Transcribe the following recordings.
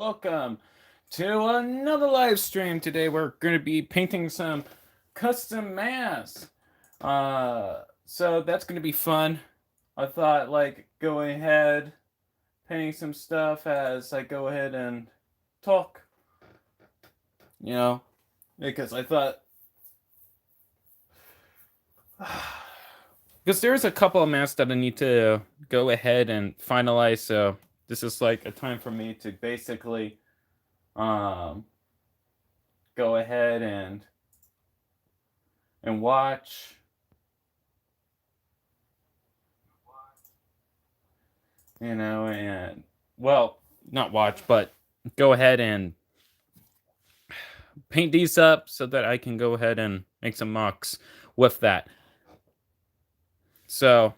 Welcome to another live stream. Today we're going to be painting some custom masks. So that's going to be fun. I thought go ahead painting some stuff as I go ahead and talk. Because I thought because there's a couple of masks that I need to go ahead and finalize. So this is like a time for me to basically go ahead and watch and well, not watch, but go ahead and paint these up so that I can go ahead and make some mocks with that. So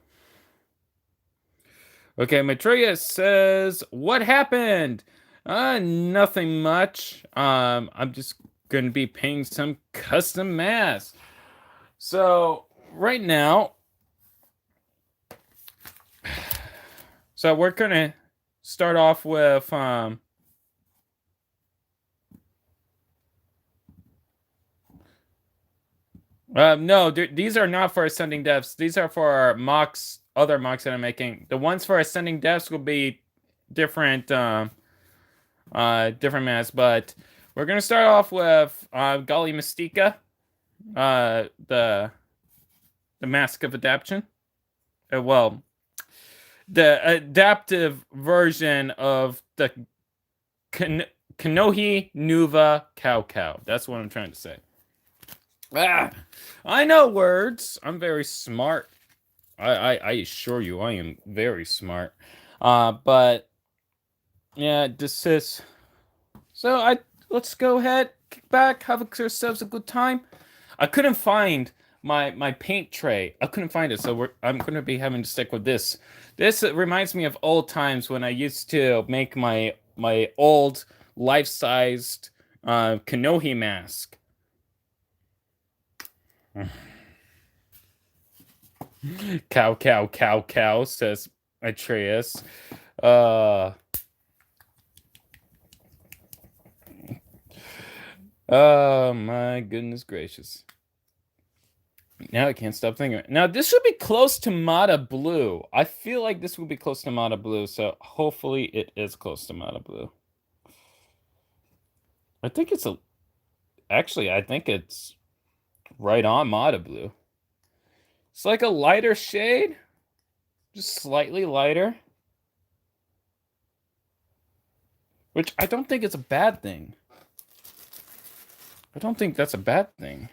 okay, Maitreya says, what happened? Nothing much. I'm just going to be painting some custom masks. So right now, we're going to start off with no, these are not for ascending devs. These are for mocks, other mocks that I'm making. The ones for ascending devs will be different different masks, but we're gonna start off with Golly Mystica, the Mask of Adaptation. Well, the adaptive version of the Kanohi Nuva Kaukau. That's what I'm trying to say. I know words. I'm very smart. I assure you, I am very smart. But yeah, this is. So let's go ahead, kick back, have ourselves a good time. I couldn't find my paint tray. I couldn't find it, so I'm going to be having to stick with this. This reminds me of old times when I used to make my old life-sized Kanohi mask. Cow, says Atreus. Oh my goodness gracious. Now I can't stop thinking. Now this should be close to Mata Blue. I feel like this will be close to Mata Blue, so hopefully it is close to Mata Blue. I think it's I think it's right on Mata Blue. It's like a lighter shade, just slightly lighter, which I don't think is a bad thing. I don't think that's a bad thing.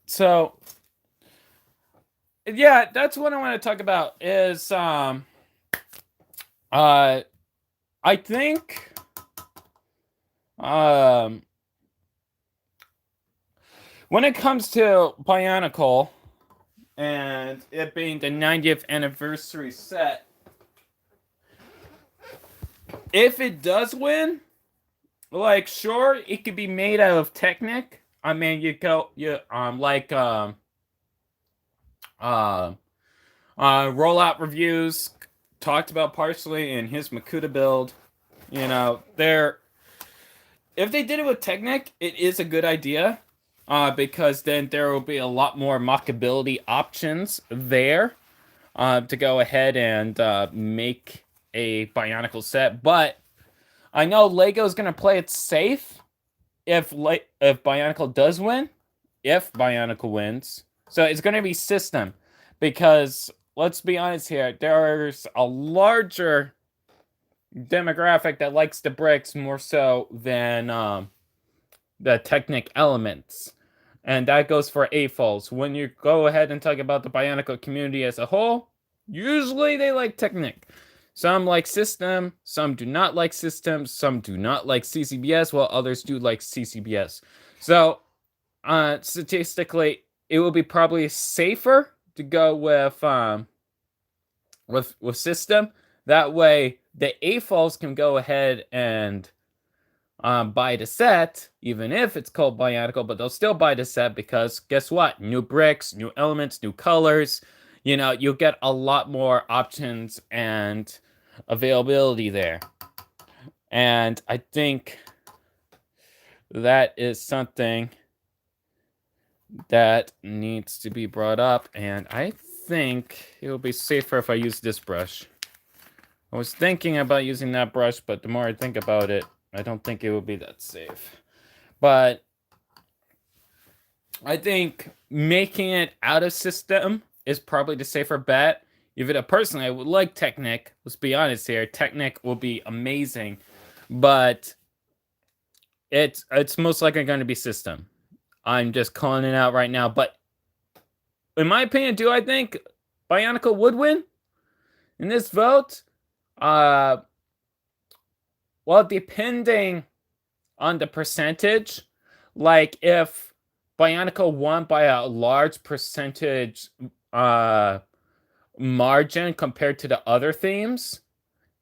So yeah, that's what I want to talk about is I think when it comes to Bionicle and it being the 90th anniversary set, if it does win, like sure, it could be made out of Technic. I mean, rollout reviews talked about partially in his Makuta build. If they did it with Technic, it is a good idea. Because then there will be a lot more mockability options there to go ahead and make a Bionicle set. But I know Lego's going to play it safe if Bionicle does win, if Bionicle wins. So it's going to be system because, let's be honest here, there's a larger demographic that likes the bricks more so than the Technic elements. And that goes for AFOLs. When you go ahead and talk about the Bionicle community as a whole, usually they like Technic. Some like system, some do not like system, some do not like CCBS, while others do like CCBS. So, statistically, it will be probably safer to go with system. That way, the AFOLs can go ahead and buy the set, even if it's called Bionicle, but they'll still buy the set because guess what? New bricks, new elements, new colors. you know, you'll get a lot more options and availability there. And I think that is something that needs to be brought up, and I think it will be safer if I use this brush. I was thinking about using that brush, but the more I think about it, I don't think it will be that safe. But I think making it out of system is probably the safer bet. Even personally, I would like Technic. Let's be honest here. Technic will be amazing, but it's most likely going to be system. I'm just calling it out right now. But in my opinion, do I think Bionicle would win in this vote? Well, depending on the percentage, like if Bionicle won by a large percentage margin compared to the other themes,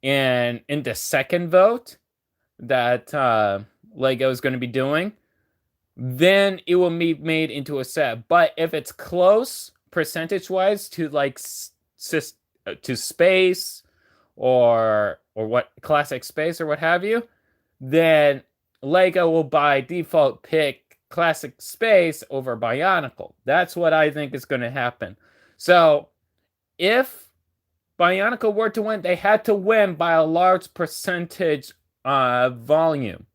and in the second vote that Lego is going to be doing, then it will be made into a set. But if it's close percentage-wise to like to space or what classic space or what have you, then Lego will by default pick classic space over Bionicle. That's what I think is going to happen. So if Bionicle were to win, they had to win by a large percentage volume.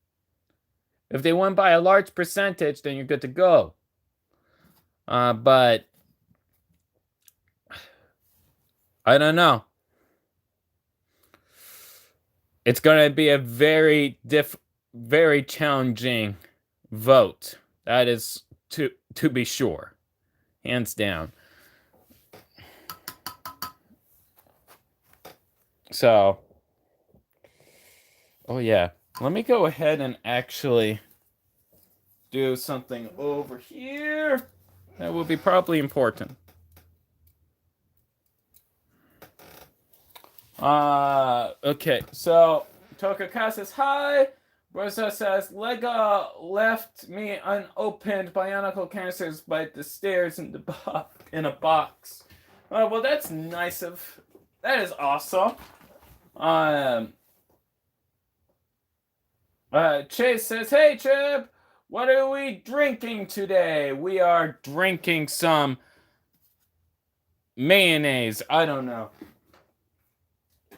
If they win by a large percentage, then you're good to go. But I don't know. It's going to be a very challenging vote. That is to be sure. Hands down. So, oh yeah. Let me go ahead and actually do something over here. That will be probably important. Okay, so Tokaka says hi. Rosa says Lego left me unopened Bionicle canisters by the stairs in a box. Well, that's nice of. That is awesome. Chase says, hey Chip, what are we drinking today? We are drinking some mayonnaise. I don't know.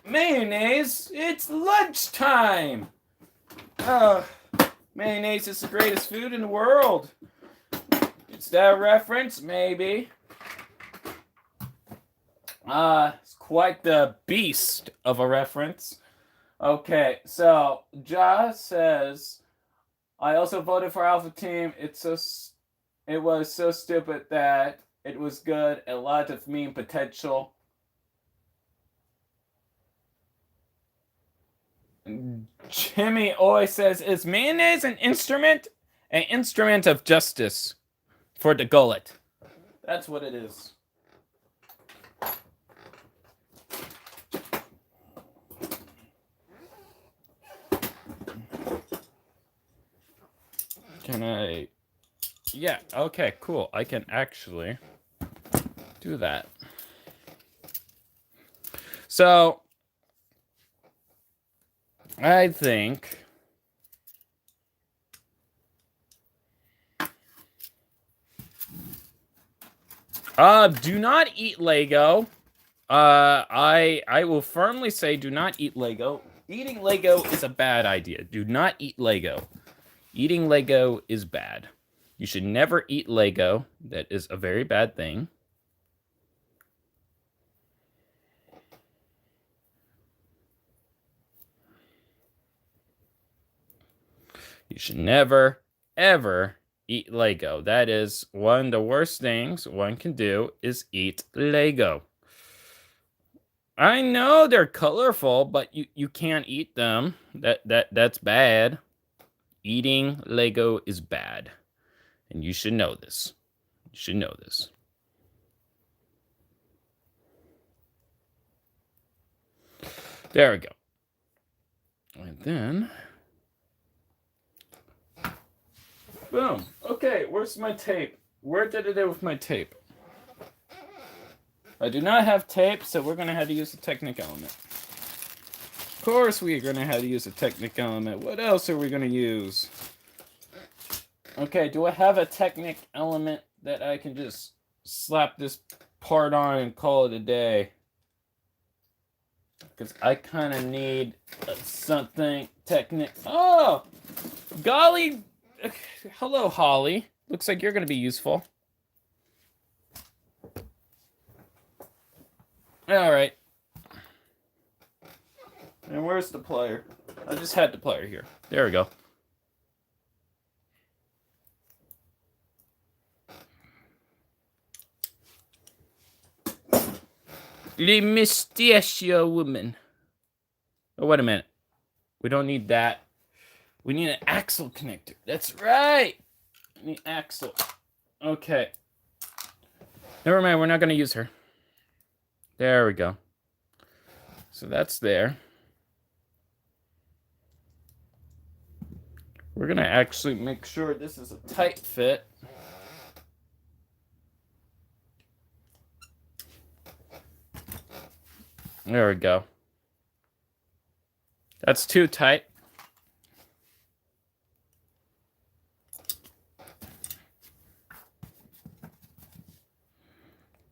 Mayonnaise? It's lunchtime! Mayonnaise is the greatest food in the world. Is that a reference? Maybe. It's quite the beast of a reference. Okay, so Ja says, I also voted for Alpha Team. It was so stupid that it was good. A lot of meme potential. Jimmy always says, is mayonnaise an instrument? An instrument of justice for the gullet. That's what it is. Can I? Yeah, okay, cool. I can actually do that. So, I think do not eat Lego. I will firmly say do not eat Lego. Eating Lego is a bad idea. Do not eat Lego. Eating Lego is bad. You should never eat Lego. That is a very bad thing. You should never, ever eat Lego. That is one of the worst things one can do is eat Lego. I know they're colorful, but you can't eat them. That's bad. Eating Lego is bad. And you should know this. You should know this. There we go. And then boom. Okay, where's my tape? Where did it end with my tape? I do not have tape, so we're going to have to use a Technic element. Of course we're going to have to use a Technic element. What else are we going to use? Okay, do I have a Technic element that I can just slap this part on and call it a day? Because I kind of need something Technic. Oh! Golly! Hello, Holly. Looks like you're going to be useful. Alright. And where's the plier? I just had the plier here. There we go. The Mustachio Woman. Oh, wait a minute. We don't need that. We need an axle connector. That's right. I need axle. Okay. Never mind. We're not going to use her. There we go. So that's there. We're going to actually make sure this is a tight fit. There we go. That's too tight.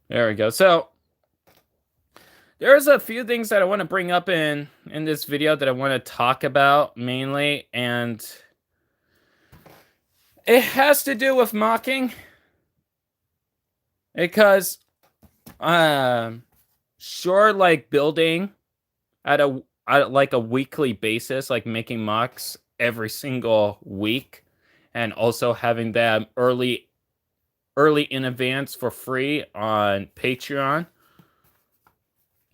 There we go. So there's a few things that I want to bring up in this video that I want to talk about mainly, and it has to do with mocking, because sure, like building at like a weekly basis, like making mocks every single week, and also having them early in advance for free on Patreon.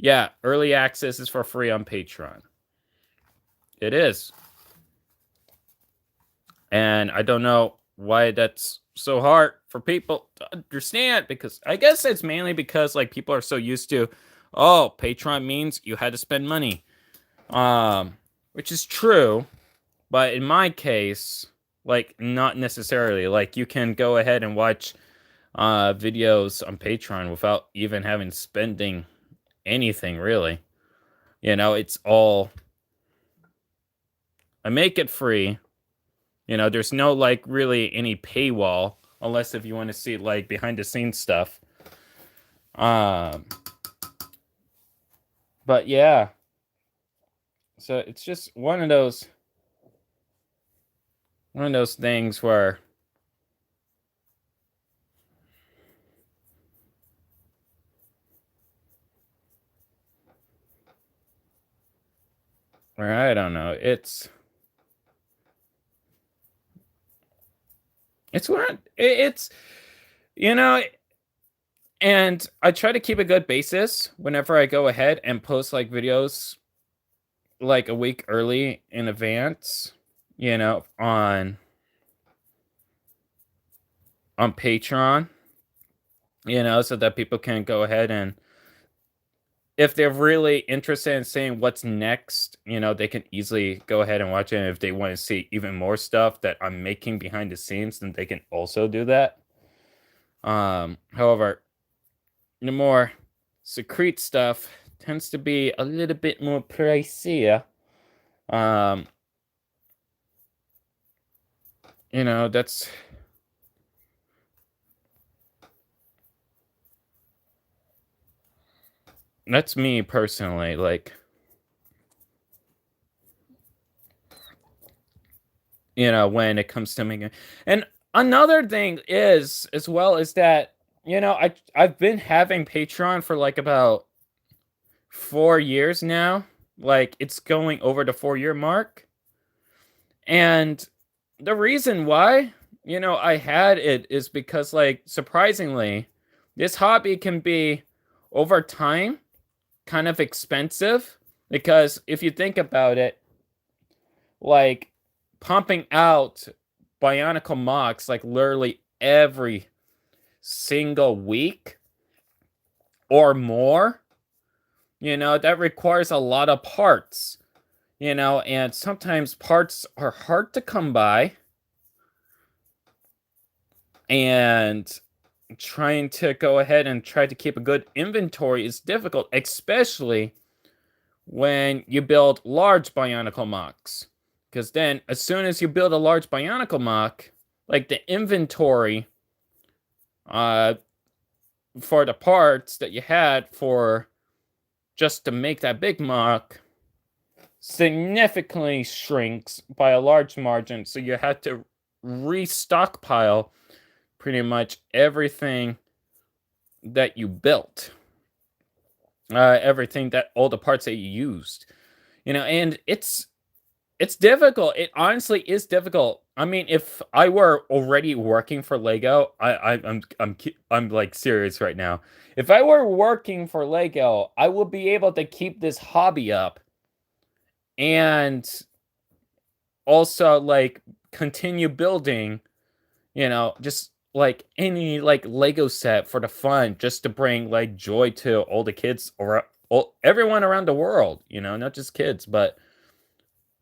Yeah, early access is for free on Patreon. It is. And I don't know why that's so hard for people to understand, because I guess it's mainly because like people are so used to, oh, Patreon means you had to spend money. Which is true, but in my case, like not necessarily. Like you can go ahead and watch videos on Patreon without even having spending anything, really. You know, it's all, I make it free. You know, there's no like really any paywall, unless if you want to see like behind the scenes stuff. But yeah, so it's just one of those things where I don't know. It's you know, and I try to keep a good basis whenever I go ahead and post like videos like a week early in advance, you know, on Patreon, you know, so that people can go ahead and, if they're really interested in seeing what's next, you know, they can easily go ahead and watch it. And if they want to see even more stuff that I'm making behind the scenes, then they can also do that. However, the more secret stuff tends to be a little bit more pricier. You know, that's me personally, like, you know, when it comes to making. And another thing is, as well, is that, you know, I've been having Patreon for like about 4 years now. Like, it's going over the 4-year mark. And the reason why, you know, I had it is because, like, surprisingly, this hobby can be, over time, kind of expensive. Because if you think about it, like, pumping out Bionicle mocks, like, literally every single week or more, you know, that requires a lot of parts. You know, and sometimes parts are hard to come by. And, trying to go ahead and try to keep a good inventory is difficult, especially when you build large Bionicle mocks. Because then, as soon as you build a large Bionicle mock, like the inventory for the parts that you had for just to make that big mock significantly shrinks by a large margin. So you had to restockpile pretty much everything that you built. Everything that all the parts that you used. And it's difficult. It honestly is difficult. I mean, if I were already working for Lego, I'm like serious right now. If I were working for Lego, I would be able to keep this hobby up and also like continue building, just like any like Lego set for the fun, just to bring like joy to all the kids or everyone around the world, not just kids, but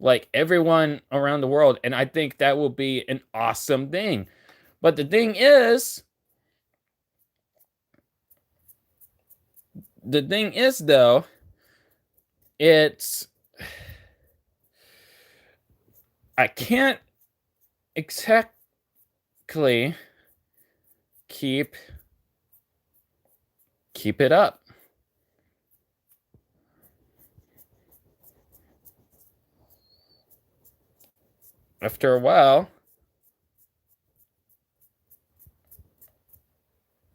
like everyone around the world. And I think that will be an awesome thing. But the thing is though, I can't exactly keep it up. After a while,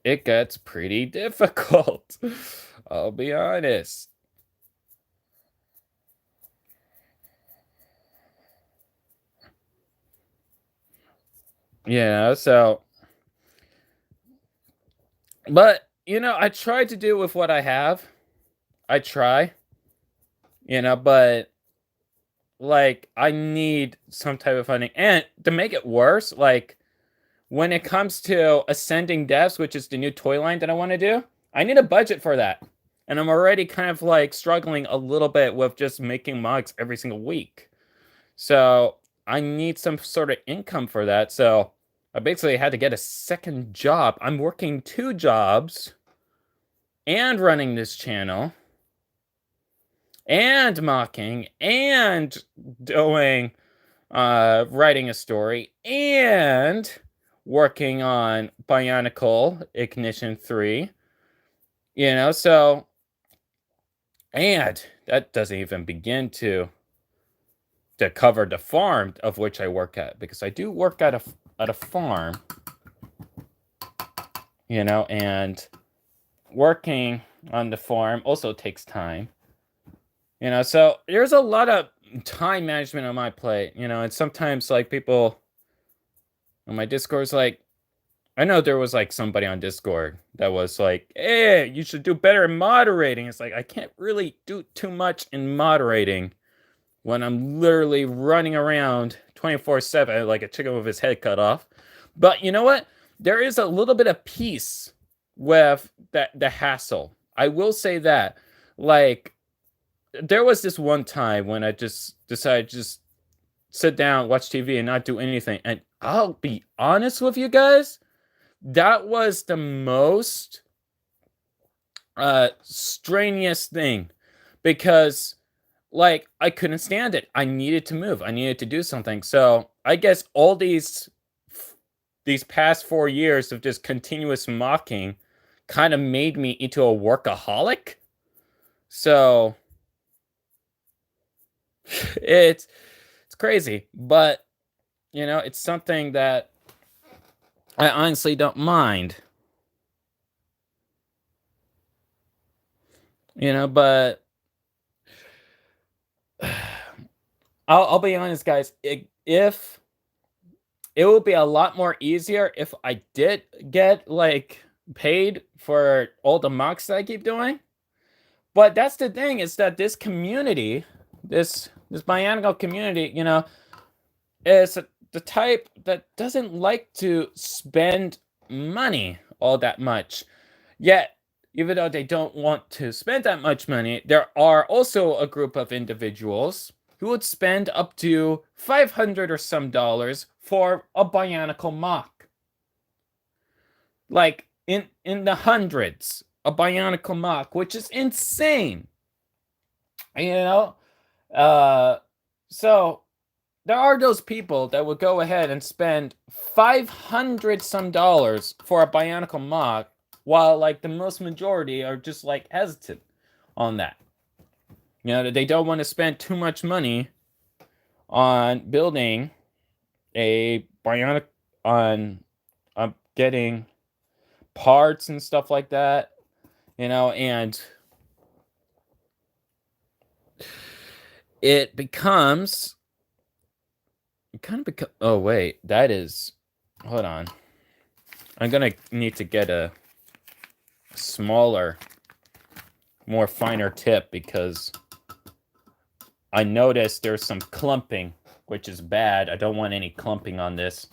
it gets pretty difficult. I'll be honest. So, but, I try to do with what I have. I try, but like I need some type of funding. And to make it worse, like when it comes to Ascending Depths, which is the new toy line that I want to do, I need a budget for that. And I'm already kind of like struggling a little bit with just making mugs every single week. So I need some sort of income for that. So I basically had to get a second job. I'm working 2 jobs and running this channel and mocking and doing writing a story and working on Bionicle Ignition 3. So, and that doesn't even begin to cover the farm of which I work at, because I do work at a farm, and working on the farm also takes time. So there's a lot of time management on my plate, and sometimes like people on my Discord's like, I know there was like somebody on Discord that was like, hey, you should do better in moderating. It's like, I can't really do too much in moderating when I'm literally running around 24/7 like a chicken with his head cut off. But you know what? There is a little bit of peace with the hassle. I will say that. Like, there was this one time when I just decided to just sit down, watch TV, and not do anything. And I'll be honest with you guys, that was the most strenuous thing, because like I couldn't stand it. I needed to move. I needed to do something. So I guess all these past 4 years of just continuous mocking kind of made me into a workaholic. So it's crazy, but it's something that I honestly don't mind. But I'll be honest, guys. If it would be a lot more easier if I did get like paid for all the mocks that I keep doing. But that's the thing, is that this community, this Bionicle community, is the type that doesn't like to spend money all that much. Yet, even though they don't want to spend that much money, there are also a group of individuals who would spend up to $500 or some for a Bionicle mock. Like, in the hundreds, a Bionicle mock, which is insane. You know, so there are those people that will go ahead and spend $500 some for a Bionicle mock, while like the most majority are just like hesitant on that. You know, they don't want to spend too much money on building a Bionic, on getting parts and stuff like that. You know, and it becomes oh wait, that is, hold on, I'm gonna need to get a smaller, more finer tip, because I noticed there's some clumping, which is bad. I don't want any clumping on this,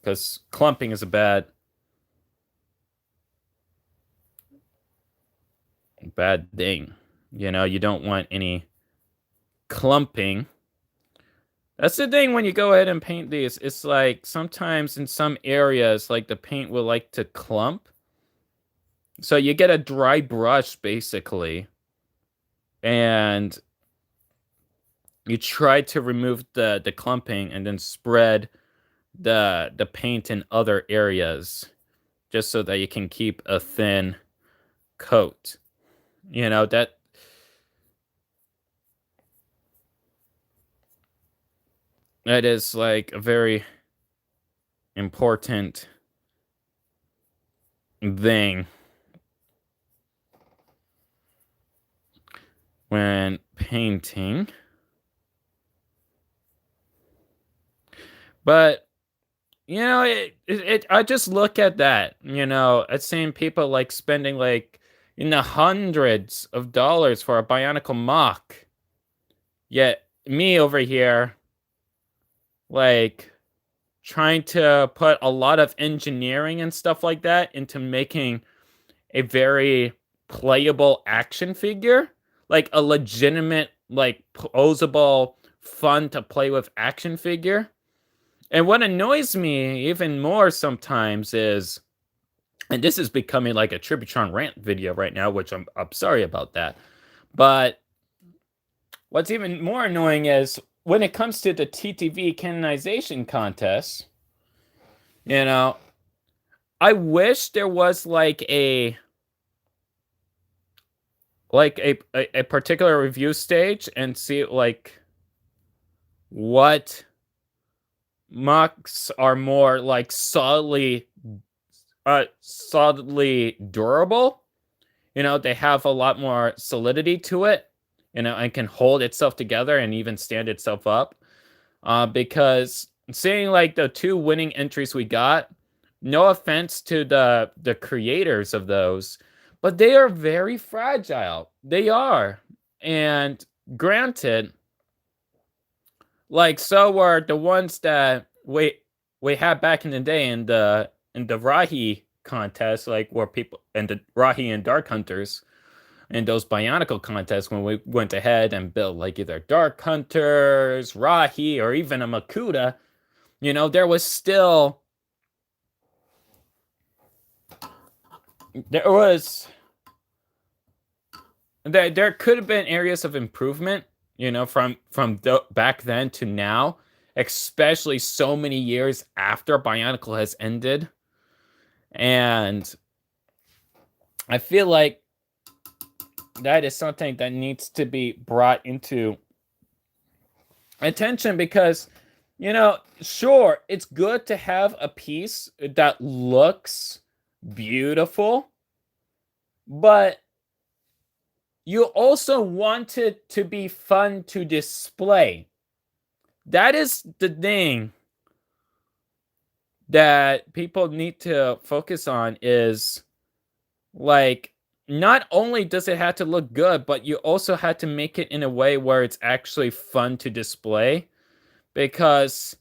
because clumping is a bad thing. You know, you don't want any clumping. That's the thing when you go ahead and paint these. It's like sometimes in some areas, like the paint will like to clump. So you get a dry brush basically, and you try to remove the clumping and then spread the paint in other areas, just so that you can keep a thin coat. You know, that is like a very important thing when painting. But you know, I just look at that, you know, I've seen people like spending like in the hundreds of dollars for a Bionicle mock. Yet me over here, like, trying to put a lot of engineering and stuff like that into making a very playable action figure, like a legitimate, like, posable, fun to play with action figure. And what annoys me even more sometimes is, and this is becoming like a Tributron rant video right now, which I'm sorry about that, but what's even more annoying is when it comes to the TTV canonization contest, you know, I wish there was like a particular review stage and see like what mocks are more like solidly durable. You know, they have a lot more solidity to it, you know, and can hold itself together and even stand itself up. Because seeing like the 2 winning entries we got, no offense to the creators of those, but they are very fragile. They are. And granted, like, so were the ones that we had back in the day in the Rahi contest, like where people, and the Rahi and Dark Hunters, and those Bionicle contests, when we went ahead and built like either Dark Hunters, Rahi, or even a Makuta, you know, there was still, there could have been areas of improvement, you know, from back then to now, especially so many years after Bionicle has ended. And I feel like that is something that needs to be brought into attention, because, you know, sure, it's good to have a piece that looks beautiful, but you also want it to be fun to display. That is the thing that people need to focus on, is like, not only does it have to look good, but you also have to make it in a way where it's actually fun to display, because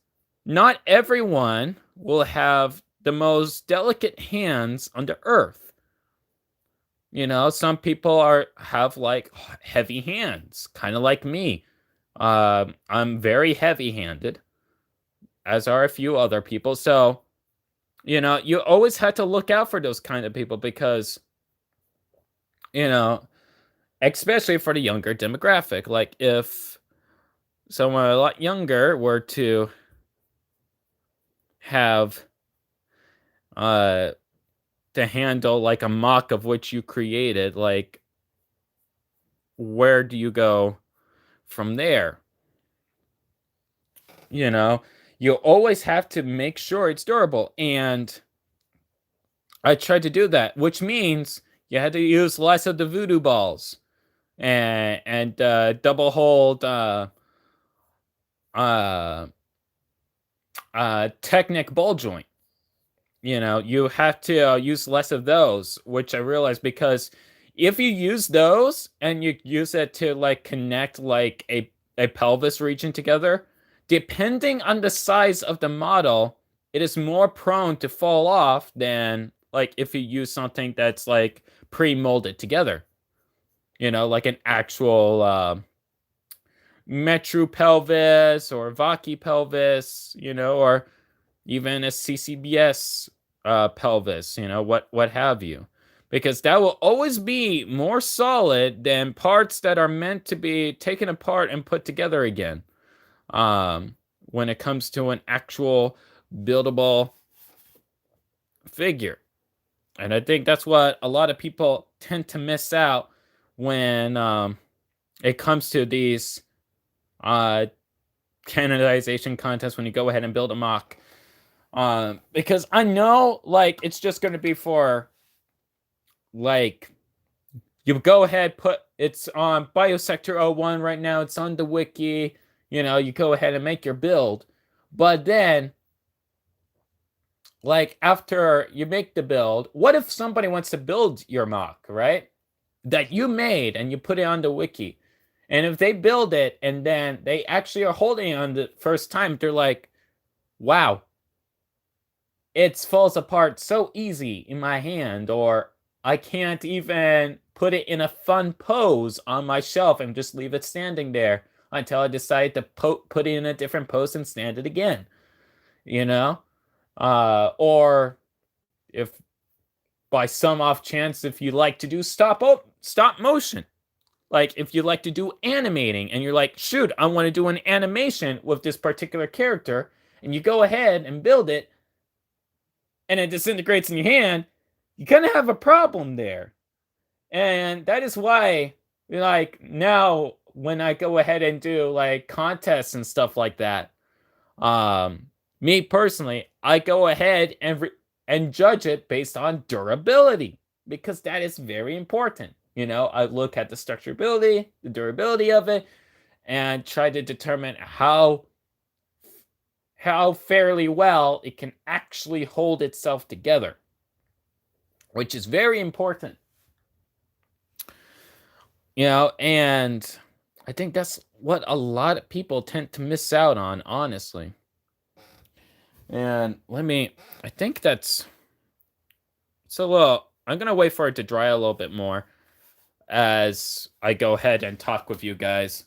not everyone will have the most delicate hands on the earth. You know, some people have like heavy hands, kind of like me. I'm very heavy-handed, as are a few other people. So You know, you always have to look out for those kind of people because, you know, especially for the younger demographic. Like if someone a lot younger were to have to handle like a mock of which you created, like where do you go from there? You know, you always have to make sure it's durable. And I tried to do that, which means you had to use less of the voodoo balls and double hold Technic ball joint. You know, you have to use less of those, which I realized because if you use those and you use it to like connect like a pelvis region together, depending on the size of the model, it is more prone to fall off than like if you use something that's like pre-molded together. You know, like an actual Metru pelvis or Vaki pelvis, you know, or even a CCBS pelvis, you know, what have you. Because that will always be more solid than parts that are meant to be taken apart and put together again. When it comes to an actual buildable figure. And I think that's what a lot of people tend to miss out when it comes to these canonization contests when you go ahead and build a mock. Because I know, like, it's just going to be for, like, you go ahead, it's on Biosector 01 right now, it's on the wiki, you know, you go ahead and make your build. But then, like, after you make the build, what if somebody wants to build your mock, right? That you made and you put it on the wiki. And if they build it and then they actually are holding it on the first time, they're like, wow, it falls apart so easy in my hand, or I can't even put it in a fun pose on my shelf and just leave it standing there until I decide to put it in a different pose and stand it again, you know? Or if by some off chance, if you like to do stop motion, like if you like to do animating and you're like, shoot, I want to do an animation with this particular character, and you go ahead and build it, and it disintegrates in your hand, you kind of have a problem there. And that is why, like, now when I go ahead and do like contests and stuff like that, me personally, I go ahead and judge it based on durability, because that is very important. You know, I look at the structurability, the durability of it, and try to determine how fairly well it can actually hold itself together, which is very important. You know, and I think that's what a lot of people tend to miss out on, honestly. And I think that's, so I'm going to wait for it to dry a little bit more as I go ahead and talk with you guys.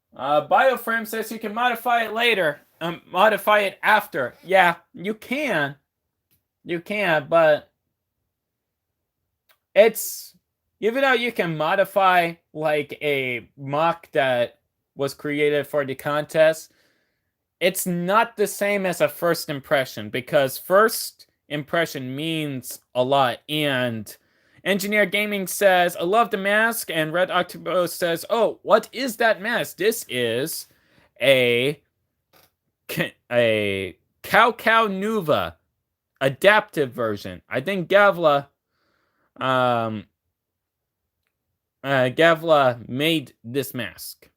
Bioframe says you can modify it later. Modify it after. Yeah, you can. You can, but it's, even though you can modify like a mock that was created for the contest, it's not the same as a first impression, because first impression means a lot. And Engineer Gaming says, I love the mask. And Red Octopus says, oh, what is that mask? This is a Kaukau Nuva adaptive version. I think Gavla made this mask.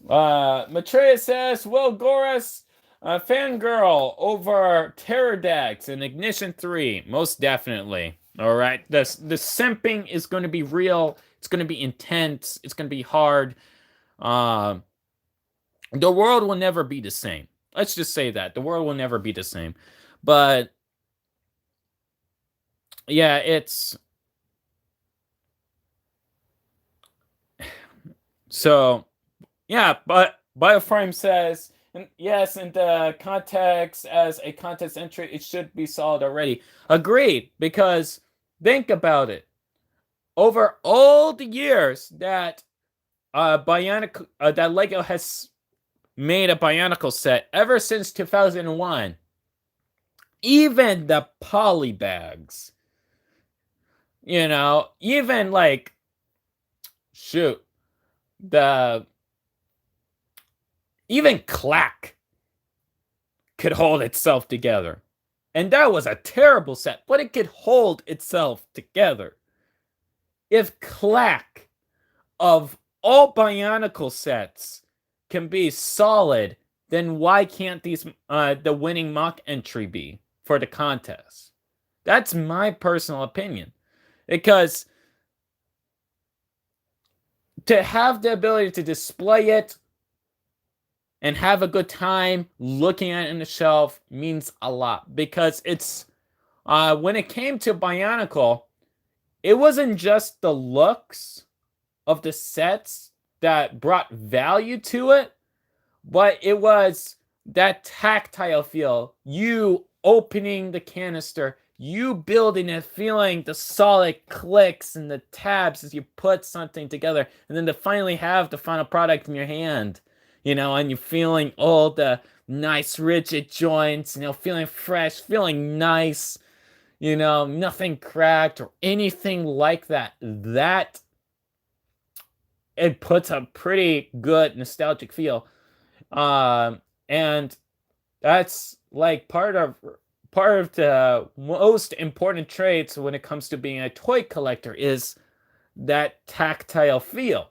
Matreya says, Will Goris, fangirl over Pterodax in Ignition 3. Most definitely. All right. The simping is going to be real. It's going to be intense. It's going to be hard. the world will never be the same. Let's just say that. The world will never be the same. But yeah, it's so yeah, but Bioframe says, and yes, in the context as a context entry, it should be solid already. Agreed, because think about it. Over all the years that Bionicle that Lego has made a Bionicle set ever since 2001, even the polybags, even like shoot, the even Clack could hold itself together. And that was a terrible set, but it could hold itself together. If Clack of all Bionicle sets can be solid, then why can't these the winning mock entry be for the contest? That's my personal opinion. Because to have the ability to display it and have a good time looking at it in the shelf means a lot. Because it's when it came to Bionicle, it wasn't just the looks of the sets that brought value to it, but it was that tactile feel. You opening the canister, you building it, feeling the solid clicks and the tabs as you put something together, and then to finally have the final product in your hand, and you're feeling all the nice rigid joints, feeling fresh, feeling nice, nothing cracked or anything like that. That it puts a pretty good nostalgic feel. And that's like part of the most important traits when it comes to being a toy collector is that tactile feel.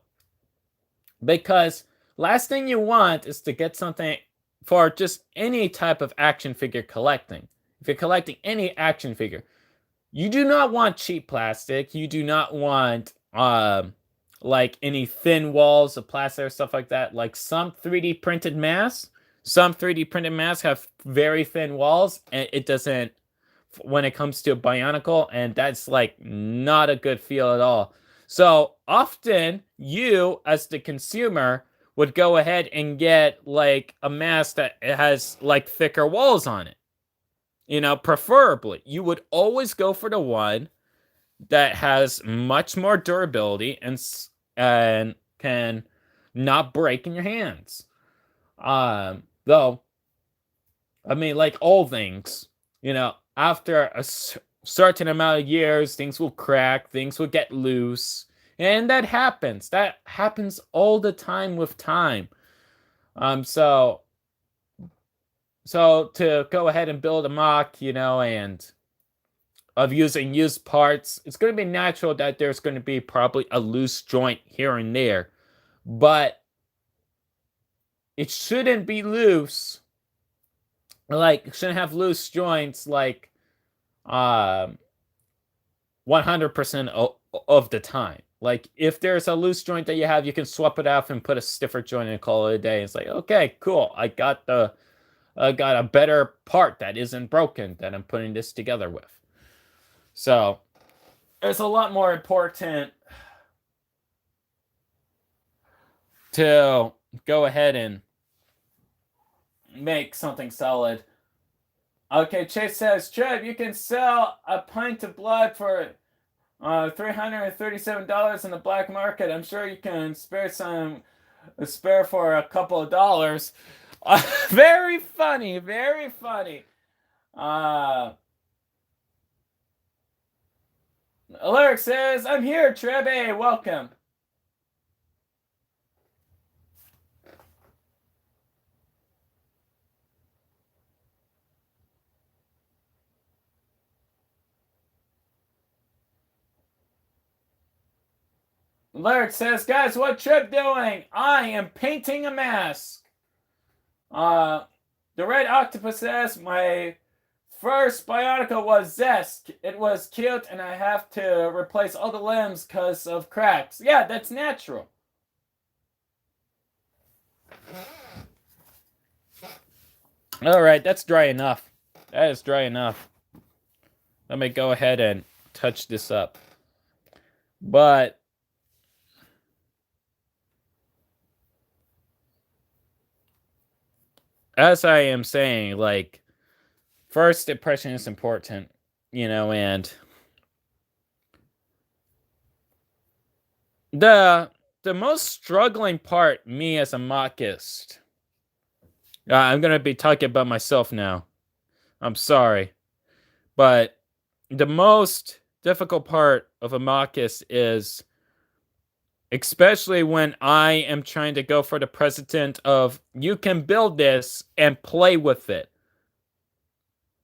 Because last thing you want is to get something for just any type of action figure collecting. If you're collecting any action figure, you do not want cheap plastic. You do not want like any thin walls of plastic or stuff like that. Like some 3D printed masks have very thin walls, and it doesn't when it comes to Bionicle, and that's like not a good feel at all. So often you as the consumer would go ahead and get like a mask that has like thicker walls on it. Preferably you would always go for the one that has much more durability and can not break in your hands. Though, I mean, like all things, after a certain amount of years, things will crack, things will get loose, and that happens. That happens all the time with time. So to go ahead and build a mock, and of using used parts, it's going to be natural that there's going to be probably a loose joint here and there, but it shouldn't be loose. Like, it shouldn't have loose joints like 100% of the time. Like, if there's a loose joint that you have, you can swap it off and put a stiffer joint in and call it a day. It's like, okay, cool. I got a better part that isn't broken that I'm putting this together with. So, it's a lot more important to go ahead and make something solid. Okay, Chase says, Trev, you can sell a pint of blood for $337 in the black market. I'm sure you can spare for a couple of dollars. Very funny, very funny. Alaric says, I'm here, Trev. Hey, welcome. Alaric says, guys, what Trev doing? I am painting a mask. The Red Octopus says, my first Bionicle was Zest. It was cute, and I have to replace all the limbs because of cracks. Yeah, that's natural. All right, that's dry enough. That is dry enough. Let me go ahead and touch this up. But as I am saying, like, first impression is important, and the most struggling part, me as a mockist, I'm gonna be talking about myself now. I'm sorry, but the most difficult part of a mockist is, especially when I am trying to go for the precedent of you can build this and play with it.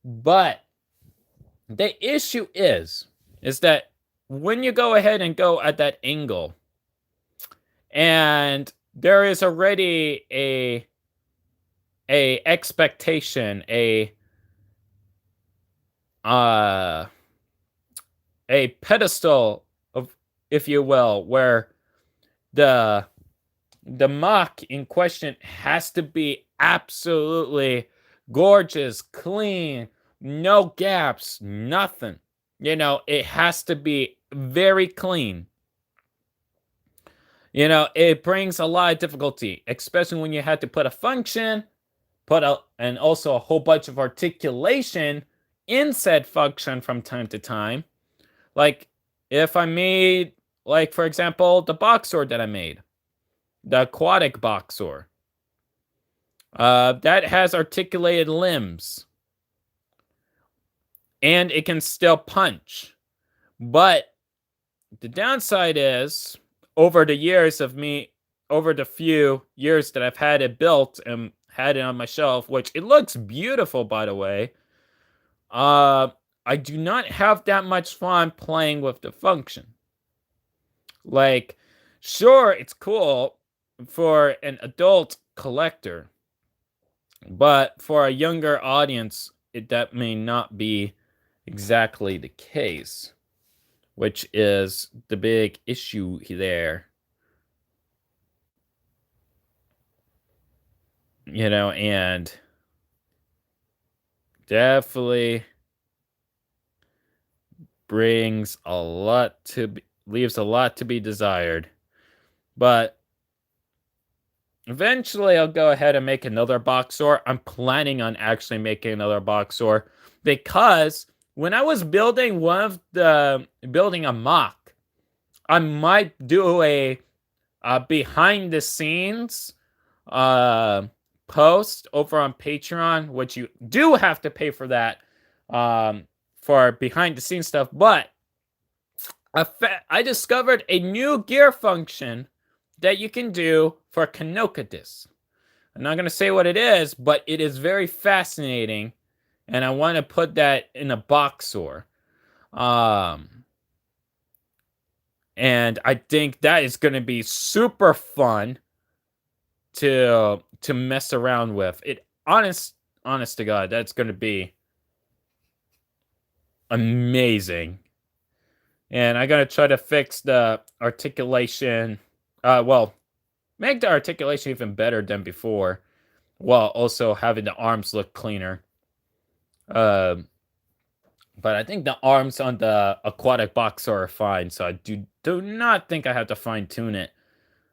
But the issue is that when you go ahead and go at that angle, and there is already a expectation, a pedestal of, if you will, where the mock in question has to be absolutely gorgeous, clean, no gaps, nothing. It has to be very clean. It brings a lot of difficulty, especially when you had to put a function, and also a whole bunch of articulation in said function from time to time. Like, if I made, like, for example, the boxer that I made, the aquatic boxer, that has articulated limbs, and it can still punch. But the downside is, over the few years that I've had it built and had it on my shelf, which it looks beautiful, by the way, I do not have that much fun playing with the function. Like, sure, it's cool for an adult collector, but for a younger audience, that may not be exactly the case, which is the big issue there. And definitely leaves a lot to be desired. But eventually I'll go ahead and make another boxer. I'm planning on actually making another boxer, because when I was building building a mock, I might do a behind the scenes post over on Patreon, which you do have to pay for that, for behind the scenes stuff. But I discovered a new gear function that you can do for canonization. I'm not going to say what it is, but it is very fascinating, and I want to put that in a boxer. And I think that is going to be super fun to mess around with. Honest to God, that's going to be amazing. And I'm going to try to fix the articulation. Make the articulation even better than before, while also having the arms look cleaner. But I think the arms on the aquatic boxer are fine, so I do not think I have to fine tune it.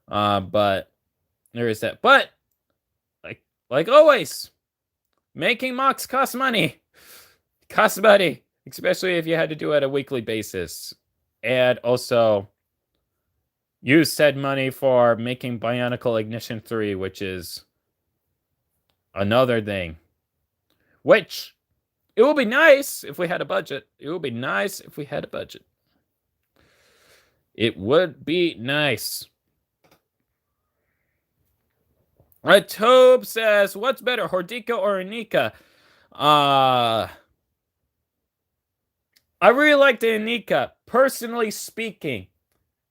But there is that. But like always, making mocks costs money. Costs money, especially if you had to do it on a weekly basis, and also use said money for making Bionicle Ignition 3, which is another thing. Which, it would be nice if we had a budget. It would be nice if we had a budget. It would be nice. Tobe says, what's better, Hordika or Anika? I really like the Anika. Personally speaking,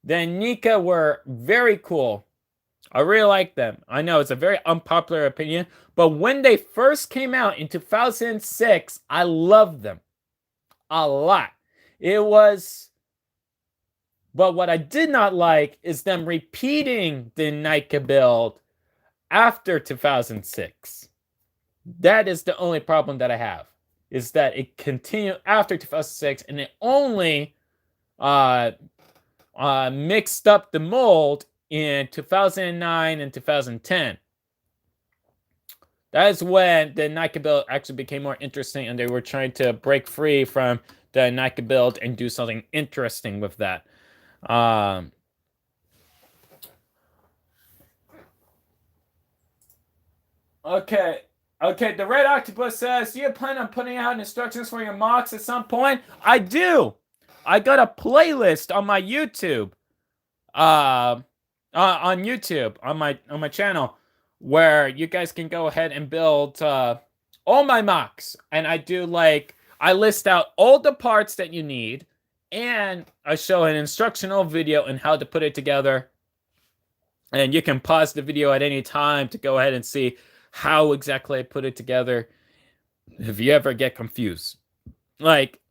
the Anika were very cool. I really like them. I know it's a very unpopular opinion, but when they first came out in 2006, I loved them a lot. But what I did not like is them repeating the Nika build after 2006. That is the only problem that I have, is that it continued after 2006, and it only mixed up the mold in 2009 and 2010. That is when the Nike build actually became more interesting, and they were trying to break free from the Nike build and do something interesting with that. Okay. Okay, the Red Octopus says, do you plan on putting out instructions for your mocks at some point? I do. I got a playlist on my YouTube. On YouTube, on my channel, where you guys can go ahead and build all my mocks. And I list out all the parts that you need, and I show an instructional video on how to put it together. And you can pause the video at any time to go ahead and see how exactly I put it together if you ever get confused. Like,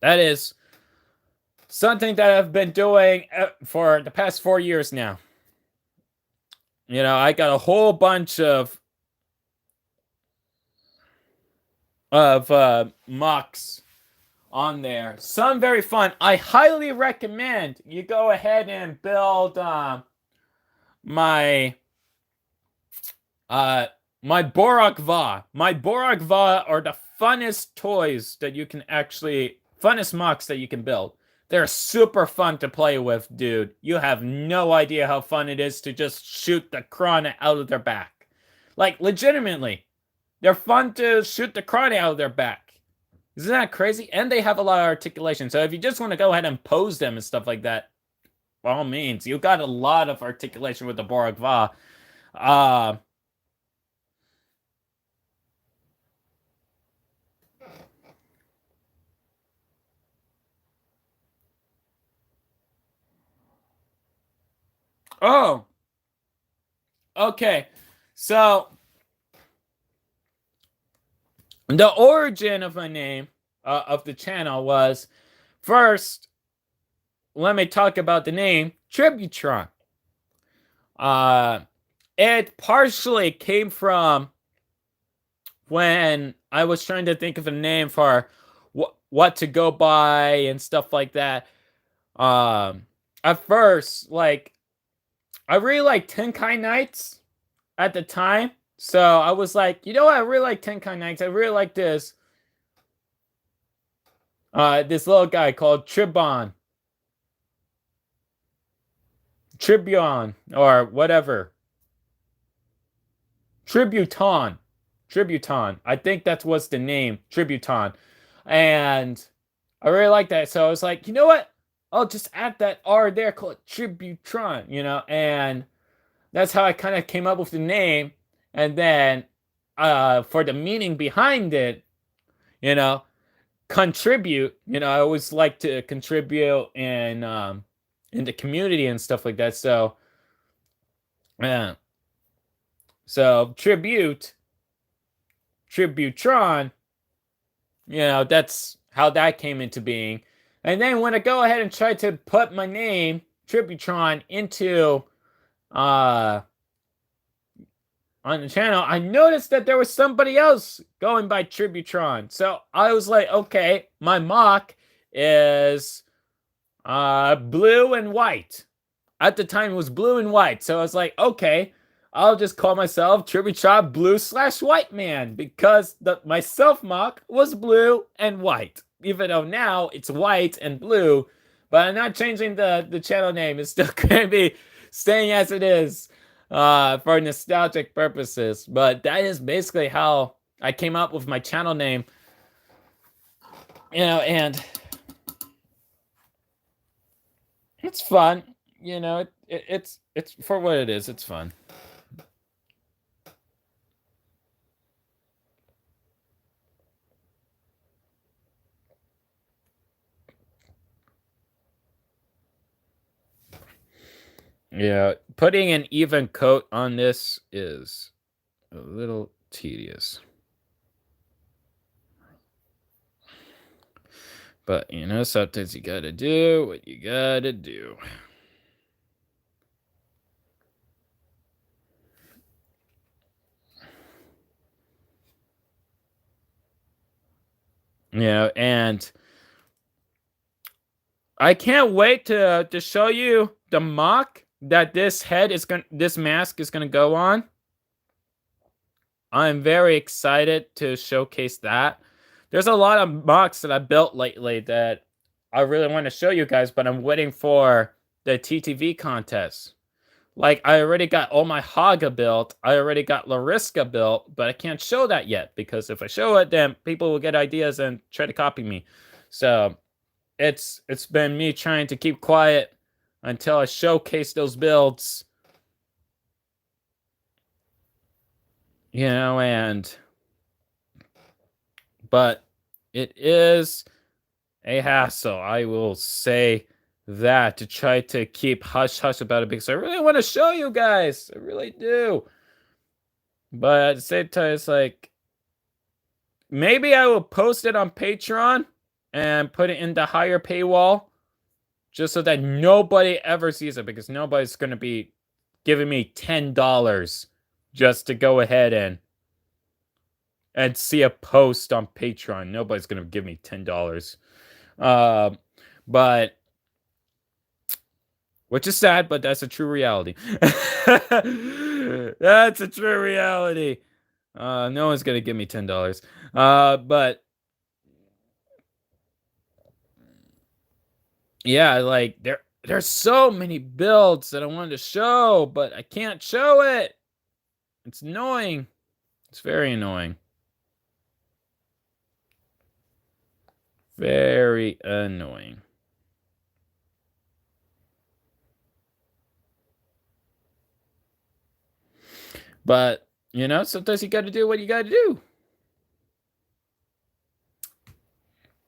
that is something that I've been doing for the past 4 years now. You know, I got a whole bunch of mocks on there. Some very fun. I highly recommend you go ahead and build my Borak Va. My Borak Va are the funnest toys that you can funnest mocks that you can build. They're super fun to play with, dude. You have no idea how fun it is to just shoot the Krana out of their back. Like, legitimately. They're fun to shoot the Krana out of their back. Isn't that crazy? And they have a lot of articulation. So if you just want to go ahead and pose them and stuff like that, by all means, you got a lot of articulation with the Borak Va. Oh, okay. So the origin of my name of the channel was, first, let me talk about the name Tributron. It partially came from when I was trying to think of a name for what to go by and stuff like that. At first, like, I really liked Tenkai Knights at the time. So I was like, you know what? I really like Tenkai Knights. I really like this little guy called Tribuon, or whatever. Tributon. I think that was the name, Tributon. And I really like that. So I was like, you know what? I'll just add that R there, call it Tributron, you know? And that's how I kind of came up with the name. And then for the meaning behind it, you know, contribute, you know, I always like to contribute in the community and stuff like that. So, yeah. So, Tributron, you know, that's how that came into being. And then when I go ahead and try to put my name, Tributron, into on the channel, I noticed that there was somebody else going by Tributron. So I was like, okay, my mock is blue and white. At the time, it was blue and white. So I was like, okay, I'll just call myself Tributron Blue/White Man, because my self mock was blue and white. Even though now it's white and blue, but I'm not changing the channel name. It's still going to be staying as it is for nostalgic purposes. But that is basically how I came up with my channel name. You know, and it's fun. You know, it's for what it is. It's fun. Yeah, putting an even coat on this is a little tedious. But, you know, sometimes you gotta do what you gotta do. and I can't wait to show you the mock that this mask is gonna go on. I'm very excited to showcase that. There's a lot of mocks that I built lately that I really want to show you guys, but I'm waiting for the TTV contest. Like, I already got all my Haga built. I already got Lariska built, but I can't show that yet because if I show it, then people will get ideas and try to copy me. So it's been me trying to keep quiet until I showcase those builds. But it is a hassle. I will say that, to try to keep hush-hush about it because I really want to show you guys. I really do. But at the same time, it's like, maybe I will post it on Patreon and put it in the higher paywall just so that nobody ever sees it, because nobody's going to be giving me $10 just to go ahead and see a post on Patreon. Nobody's going to give me $10. But which is sad, but that's a true reality. That's a true reality. No one's going to give me $10. But yeah, like there's so many builds that I wanted to show, but I can't show it. It's annoying. It's very annoying. Very annoying. But, sometimes you got to do what you got to do.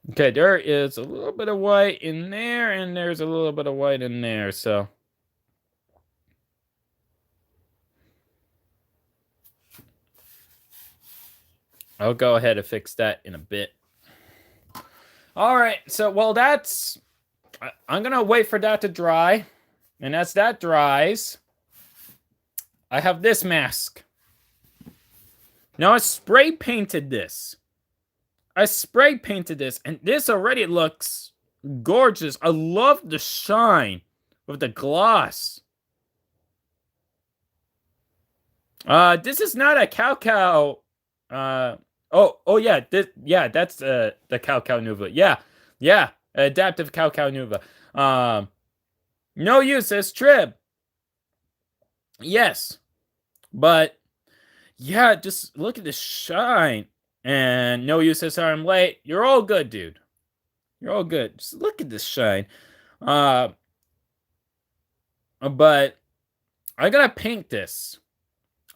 Okay, there is a little bit of white in there, and there's a little bit of white in there, so. I'll go ahead and fix that in a bit. All right, so, well, I'm going to wait for that to dry. And as that dries, I have this mask. Now, I spray painted this. And this already looks gorgeous. I love the shine of the gloss. This is not a Kaukau. Oh yeah, that's the Kaukau Nuva. Yeah, adaptive Kaukau Nuva. No use as Trib. Yes, but yeah, just look at the shine. And no use as I'm late. You're all good, dude. You're all good. Just look at this shine. But I gotta paint this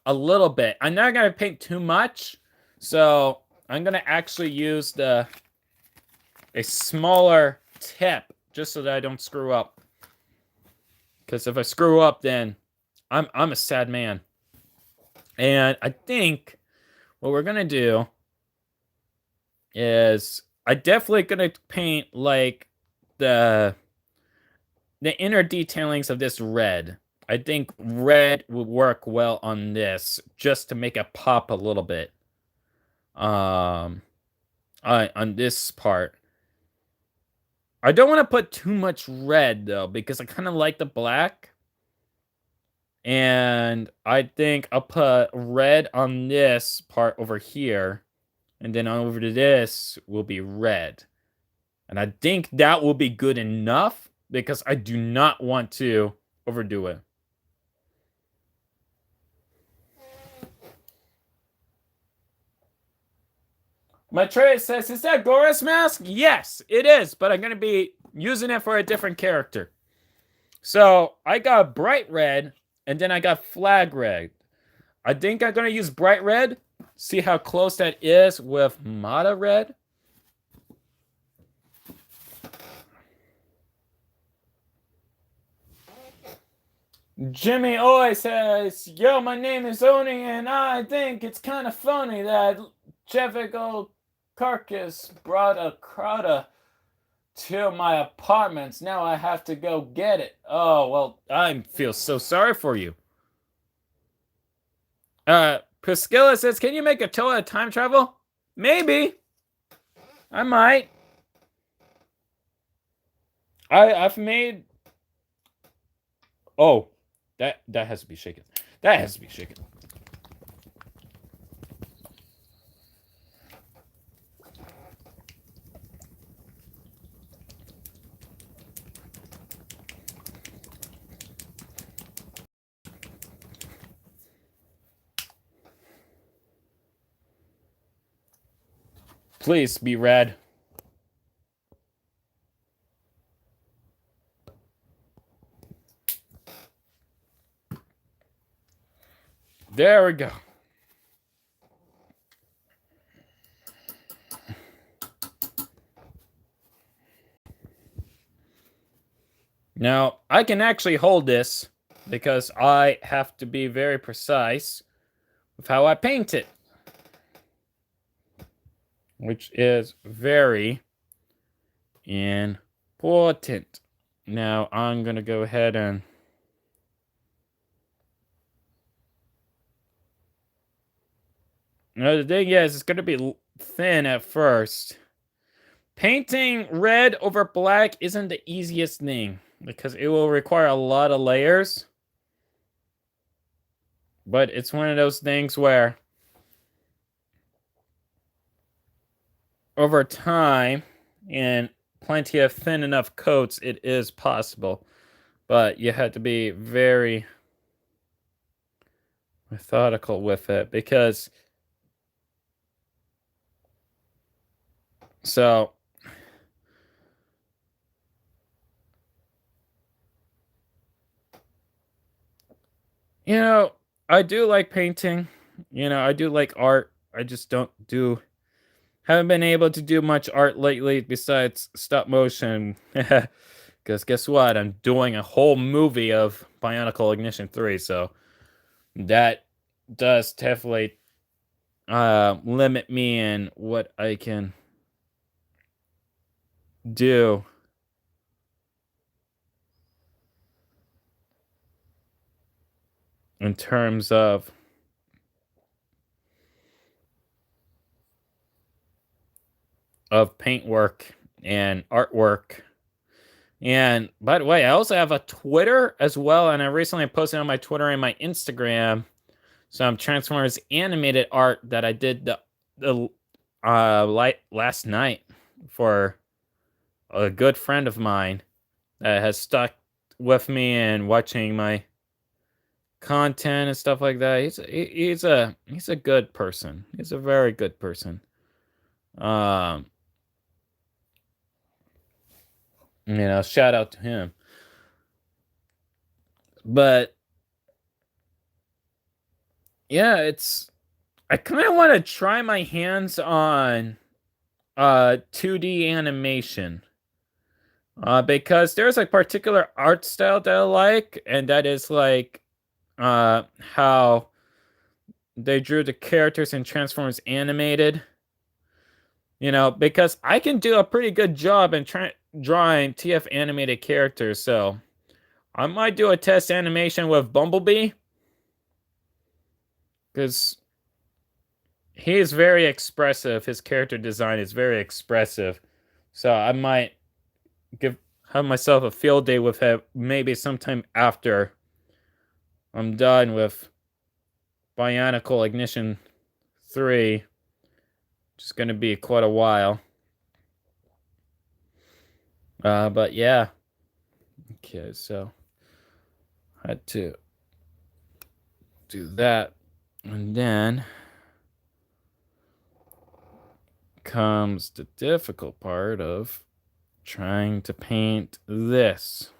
a little bit. I'm not gonna paint too much, so I'm gonna actually use a smaller tip just so that I don't screw up. Because if I screw up, then I'm a sad man. And I think what we're gonna do is I definitely gonna paint like the inner detailings of this red. I think red would work well on this, just to make it pop a little bit. On this part. I don't want to put too much red though, because I kind of like the black. And I think I'll put red on this part over here. And then over to this will be red. And I think that will be good enough, because I do not want to overdo it. My tray says, is that Gora's mask? Yes, it is, but I'm going to be using it for a different character. So I got bright red, and then I got flag red. I think I'm going to use bright red. See how close that is with Mata red. Jimmy Oi says, yo, my name is Oni, and I think it's kind of funny that Chevico Carcass brought a Crowder to my apartments. Now I have to go get it. Oh, well, I feel so sorry for you. Priscilla says, can you make a Toa time travel? Maybe. I might. I've made. Oh, that has to be shaken. That has to be shaken. Please be red. There we go. Now, I can actually hold this because I have to be very precise with how I paint it, which is very important. Now, I'm going to go ahead and the thing is, it's going to be thin at first. Painting red over black isn't the easiest thing because it will require a lot of layers. But it's one of those things where over time and plenty of thin enough coats, it is possible. But you have to be very methodical with it because so I do like painting. I do like art. I just haven't been able to do much art lately besides stop motion. Because guess what? I'm doing a whole movie of Bionicle Ignition 3, so that does definitely limit me in what I can do. In terms of paintwork and artwork. And by the way, I also have a Twitter as well, and I recently posted on my Twitter and my Instagram some Transformers animated art that I did the last night for a good friend of mine that has stuck with me and watching my content and stuff like that. He's a good person. He's a very good person. Shout out to him. But yeah, I kind of want to try my hands on 2D animation. Because there's a particular art style that I like, and that is like how they drew the characters in Transformers animated. Because I can do a pretty good job in drawing TF animated characters, so I might do a test animation with Bumblebee. Because he is very expressive. His character design is very expressive. So I might have myself a field day with him maybe sometime after I'm done with Bionicle Ignition 3. Which is going to be quite a while. But yeah. Okay, so I had to do that. And then comes the difficult part of trying to paint this.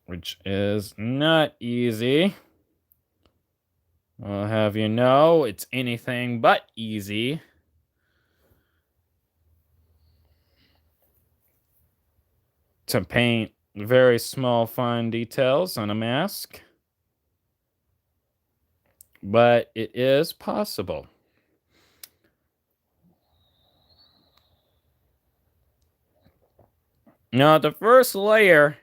Which is not easy. I'll have you know, it's anything but easy. To paint very small, fine details on a mask. But it is possible. Now, the first layer,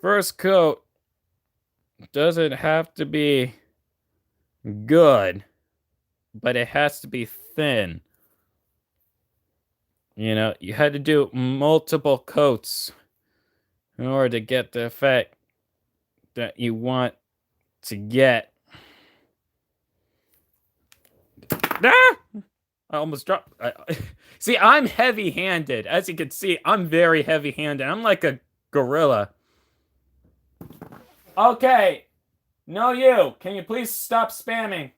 first coat, doesn't have to be good, but it has to be thin. You know, you had to do multiple coats in order to get the effect that you want to get. Ah! I almost dropped. See, I'm heavy-handed. As you can see, I'm very heavy-handed. I'm like a gorilla. Okay. No, you. Can you please stop spamming?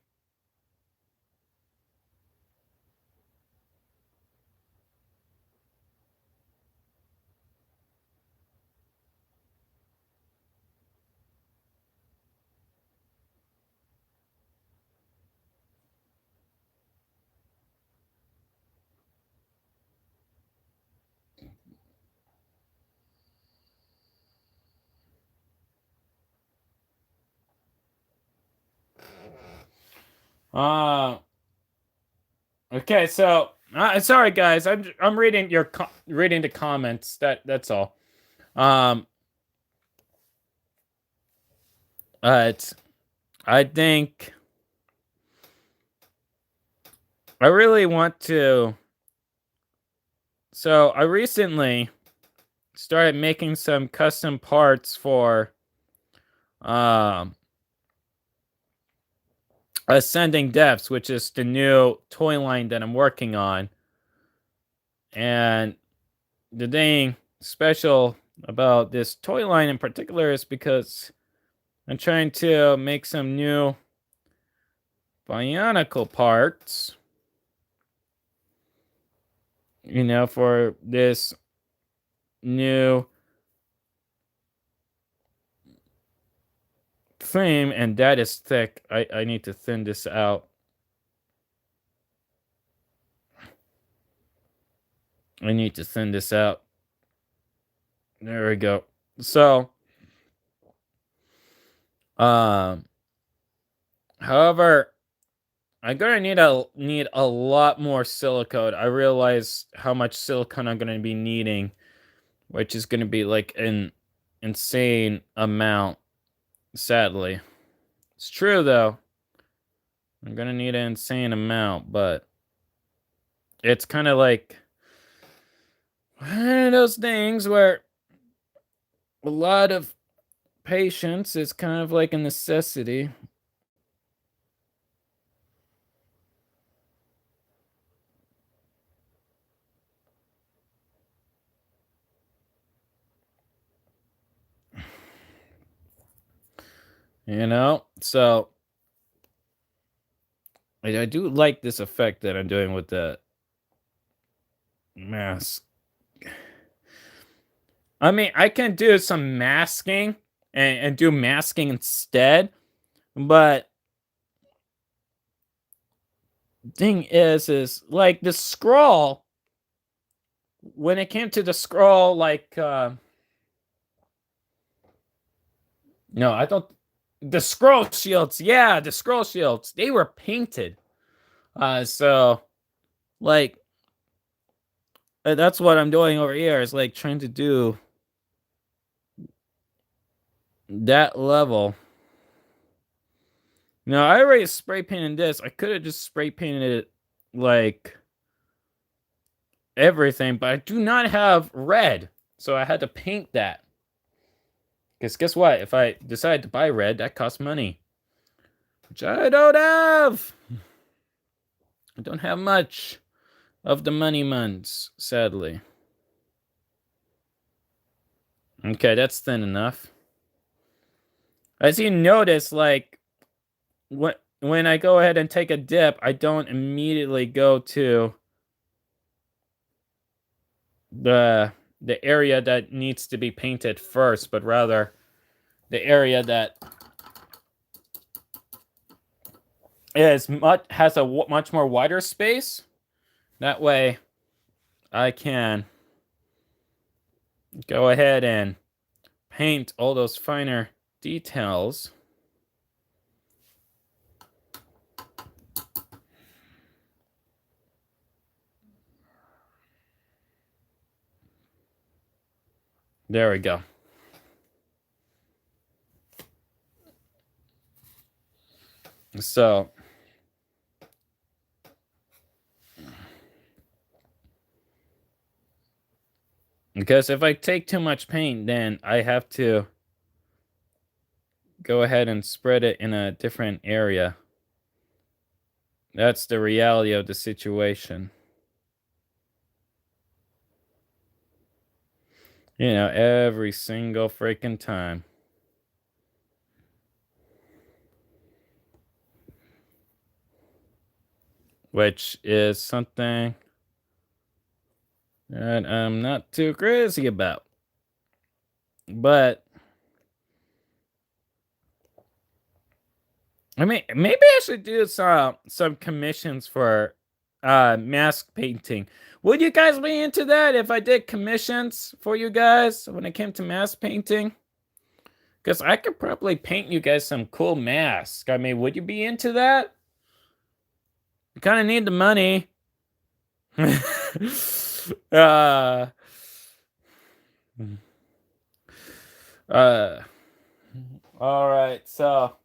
Okay, so sorry guys, I'm reading reading the comments. That's all. Um, it's I think I really want to. So I recently started making some custom parts for um Ascending Depths, which is the new toy line that I'm working on. And the thing special about this toy line in particular is because I'm trying to make some new Bionicle parts, you know, for this new theme, and that is thick. I need to thin this out. I need to thin this out. There we go. So, however, I'm gonna need a lot more silicone. I realize how much silicone I'm gonna be needing, which is gonna be like an insane amount. Sadly, it's true though. I'm gonna need an insane amount, but it's kind of like one of those things where a lot of patience is kind of like a necessity. You know? So I do like this effect that I'm doing with the mask. I mean, I can do some masking and do masking instead, but thing is like the scroll, when it came to the scroll, like no, I don't. The scroll shields, yeah, the scroll shields, they were painted. So like that's what I'm doing over here, is like trying to do that level. No, I already spray painted this. I could have just spray painted it like everything, but I do not have red, so I had to paint that. Because guess what? If I decide to buy red, that costs money, which I don't have. I don't have much of the money muns, sadly. Okay, that's thin enough. As you notice, like when I go ahead and take a dip, I don't immediately go to the area that needs to be painted first, but rather the area that is has a much more wider space. That way, I can go ahead and paint all those finer details. There we go. So, because if I take too much paint, then I have to go ahead and spread it in a different area. That's the reality of the situation. You know, every single freaking time. Which is something that I'm not too crazy about. But I mean, maybe I should do some commissions for mask painting. Would you guys be into that if I did commissions for you guys when it came to mask painting? Because I could probably paint you guys some cool masks. I mean, would you be into that? You kind of need the money. uh, uh, all right, so.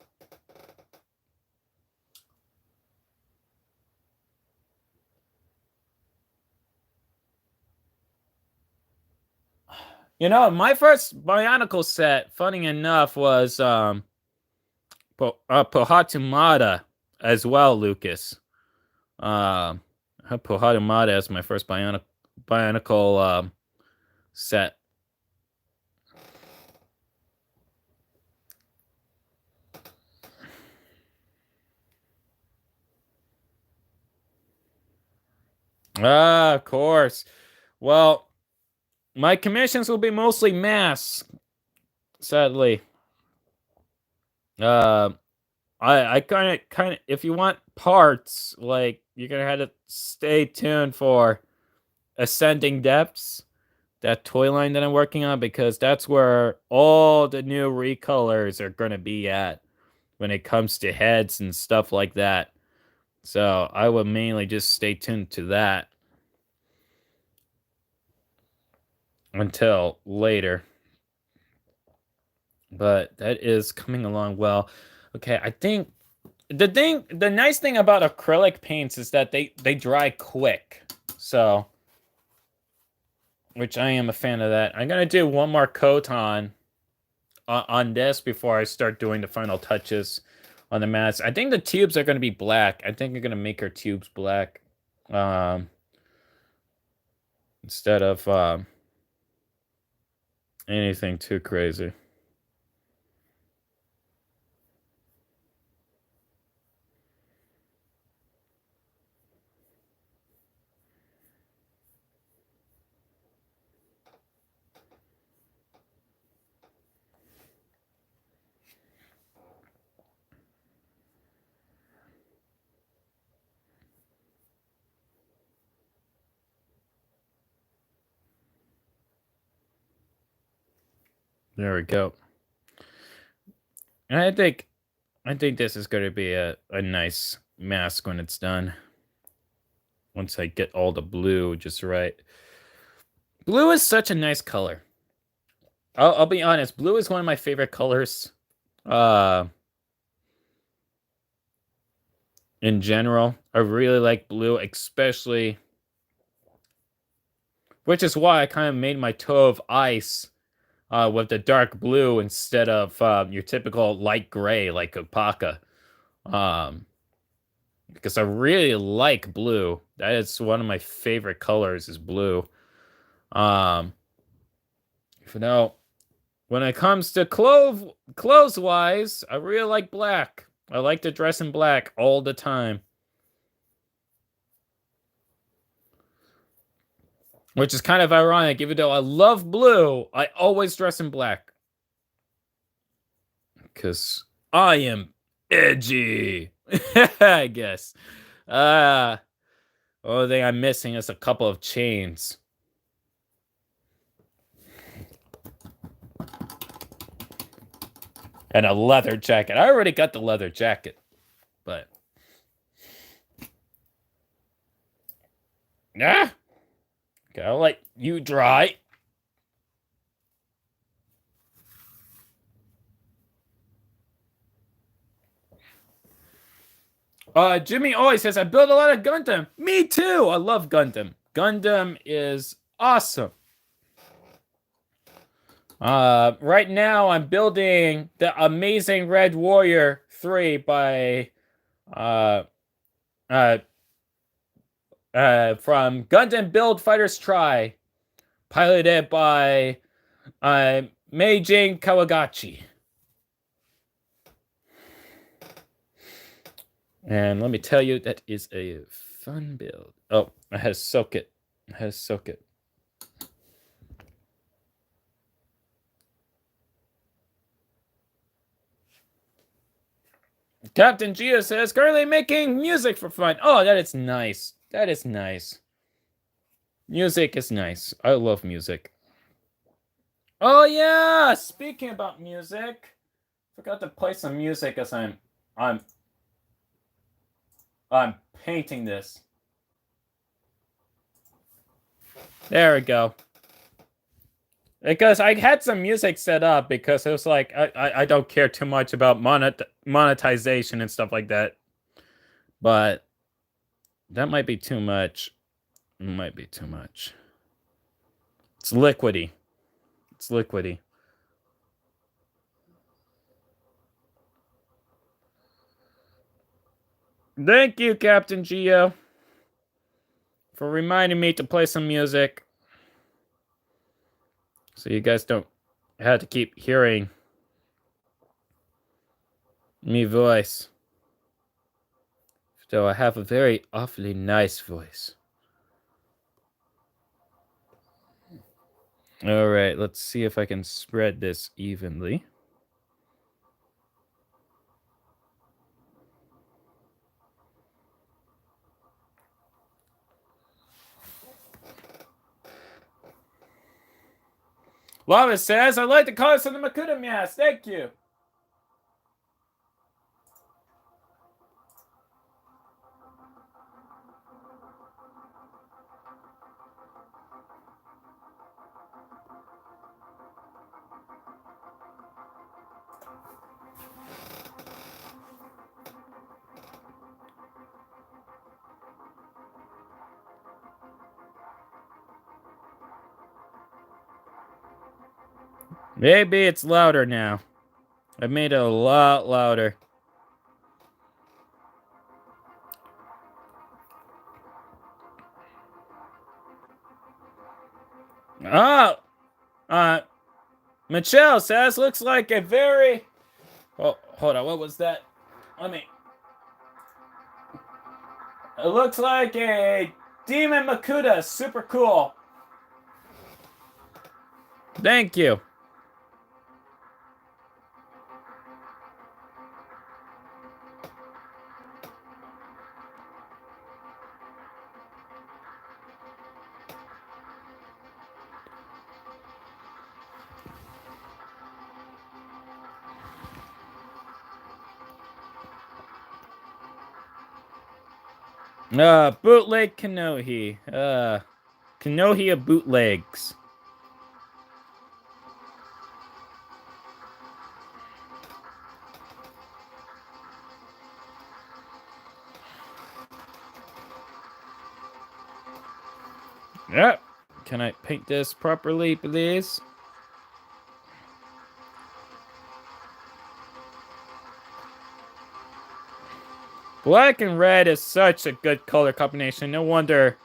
You know, my first Bionicle set, funny enough, was Pohatumata as well, Lucas. Pohatumata as my first Bionicle set. Of course. Well, my commissions will be mostly masks, sadly. I kind of, if you want parts, like you're gonna have to stay tuned for Ascending Depths, that toy line that I'm working on, because that's where all the new recolors are gonna be at when it comes to heads and stuff like that. So I will mainly just stay tuned to that until later. But that is coming along well. Okay, I think the nice thing about acrylic paints is that they dry quick. So, which I am a fan of that. I'm gonna do one more coat on this before I start doing the final touches on the mask. I think the tubes are gonna be black. I think I'm gonna make our tubes black, instead of anything too crazy. There we go. And I think this is going to be a nice mask when it's done. Once I get all the blue just right. Blue is such a nice color. I'll be honest. Blue is one of my favorite colors. In general, I really like blue, especially. Which is why I kind of made my toe of ice with the dark blue instead of your typical light gray like Opaka. Because I really like blue. That is one of my favorite colors is blue. You know, when it comes to clothes wise, I really like black. I like to dress in black all the time. Which is kind of ironic, even though I love blue, I always dress in black. Because I am edgy. I guess. Only thing I'm missing is a couple of chains. And a leather jacket. I already got the leather jacket. But. Ah! Okay, I'll let you dry. Jimmy always says, I build a lot of Gundam. Me too. I love Gundam. Gundam is awesome. Right now I'm building the Amazing Red Warrior 3 by, from Gundam Build Fighters Try, piloted by, Meijing Kawagachi. And let me tell you, that is a fun build. Oh, I had to soak it. Captain Gio says, currently making music for fun. Oh, that is nice. Music is nice. I love music. Oh yeah, speaking about music, forgot to play some music as I'm painting this. There we go. Because I had some music set up because it was like I don't care too much about monetization and stuff like that. But that might be too much. It's liquidy. Thank you, Captain Geo, for reminding me to play some music. So you guys don't have to keep hearing me voice. So I have a very awfully nice voice. All right, let's see if I can spread this evenly. Lava says, I'd like the colors of the Makuta mask. Thank you. Maybe it's louder now. I made it a lot louder. Michelle says, looks like a very... Oh, hold on, what was that? It looks like a Demon Makuta. Super cool. Thank you. Bootleg Kanohi. Kanohi of bootlegs. Yep. Can I paint this properly, please? Black and red is such a good color combination. No wonder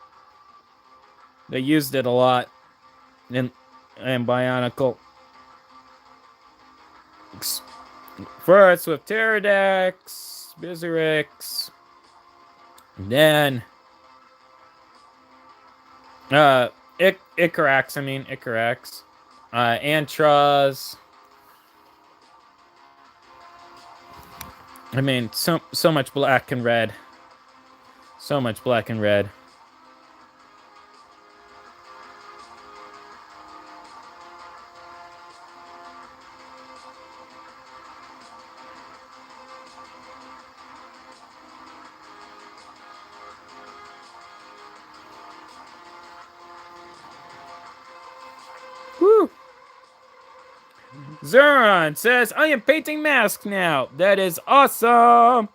they used it a lot in Bionicle. First with Pterodax, Bizarix, then Icarax, Antraz. So much black and red. Woo! Zeron says, I am painting masks now. That is awesome.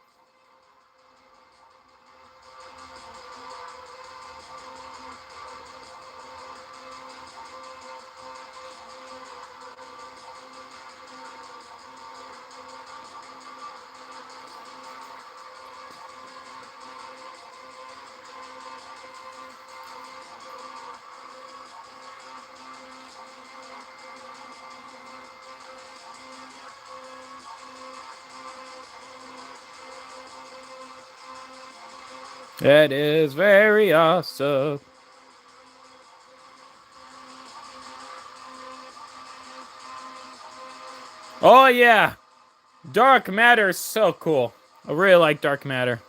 That is very awesome. Oh, yeah. Dark Matter is so cool. I really like Dark Matter.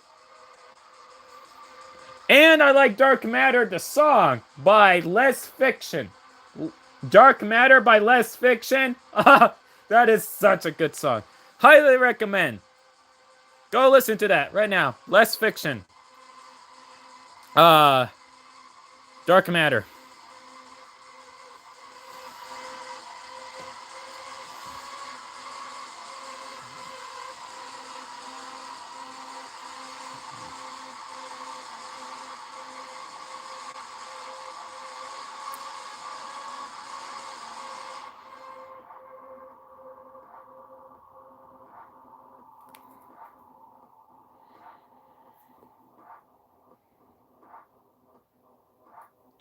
And I like Dark Matter, the song, by Less Fiction. Dark Matter by Less Fiction. That is such a good song. Highly recommend. Go listen to that right now. Less Fiction. Dark Matter.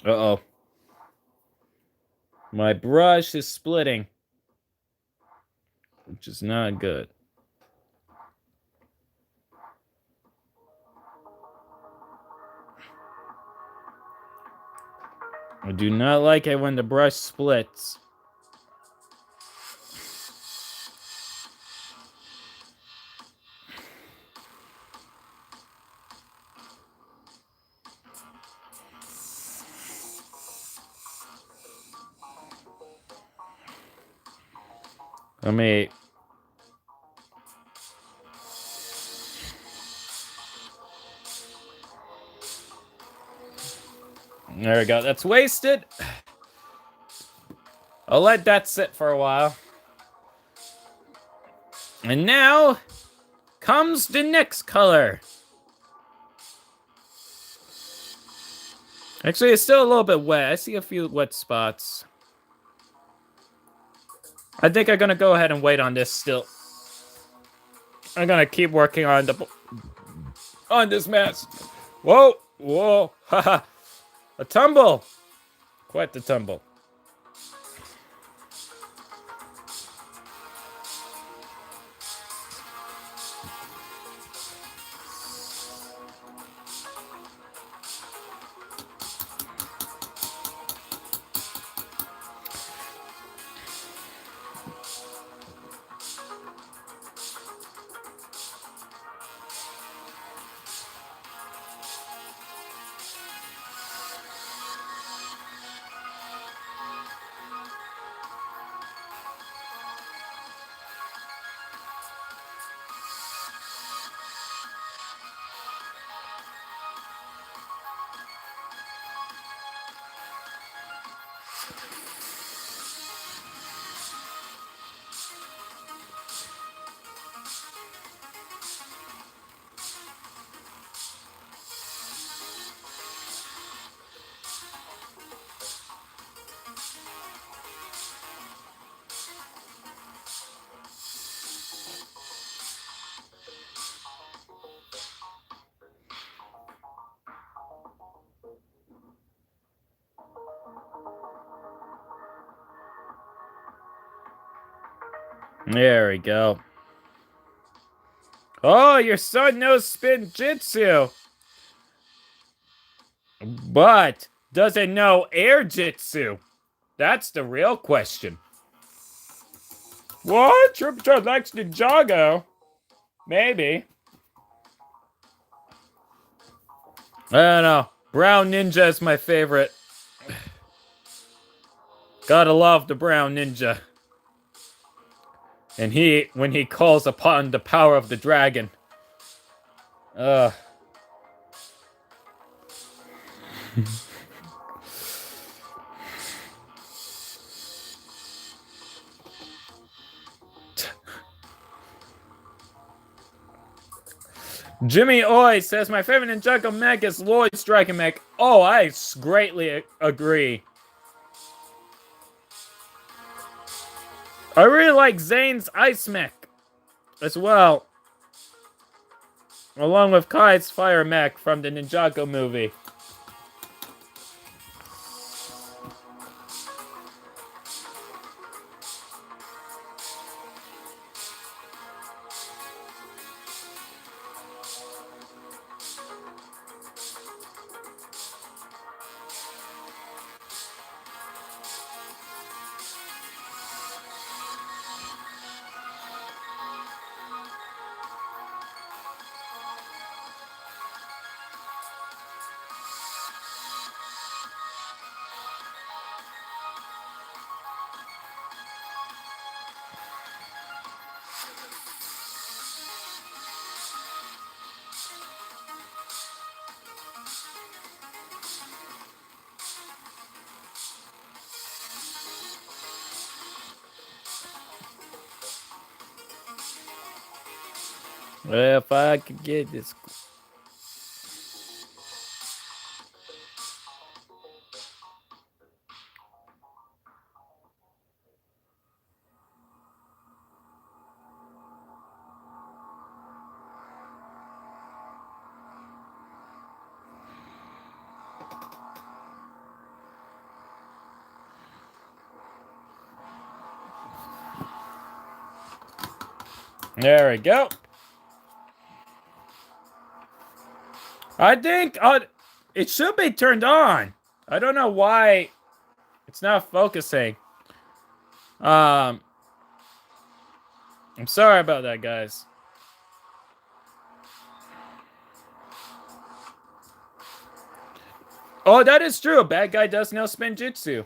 Uh-oh. My brush is splitting, which is not good. I do not like it when the brush splits. Let me... There we go. That's wasted. I'll let that sit for a while. And now comes the next color. Actually, it's still a little bit wet. I see a few wet spots. I think I'm gonna go ahead and wait on this still. I'm gonna keep working on this mess. Whoa, whoa, haha. A tumble. Quite the tumble. There we go. Oh, your son knows spin jitsu. But does it know air jitsu? That's the real question. What? Trip likes Ninjago? Maybe. I don't know. Brown Ninja is my favorite. Gotta love the Brown Ninja. And when he calls upon the power of the dragon. Jimmy Oi says, my favorite Ninjago mech is Lloyd's Dragon Mech. Oh, I greatly agree. I really like Zane's Ice Mech as well. Along with Kai's Fire Mech from the Ninjago movie. If I could get this. There we go. I think it should be turned on. I don't know why it's not focusing. I'm sorry about that, guys. Oh, that is true. A bad guy does know spinjitzu.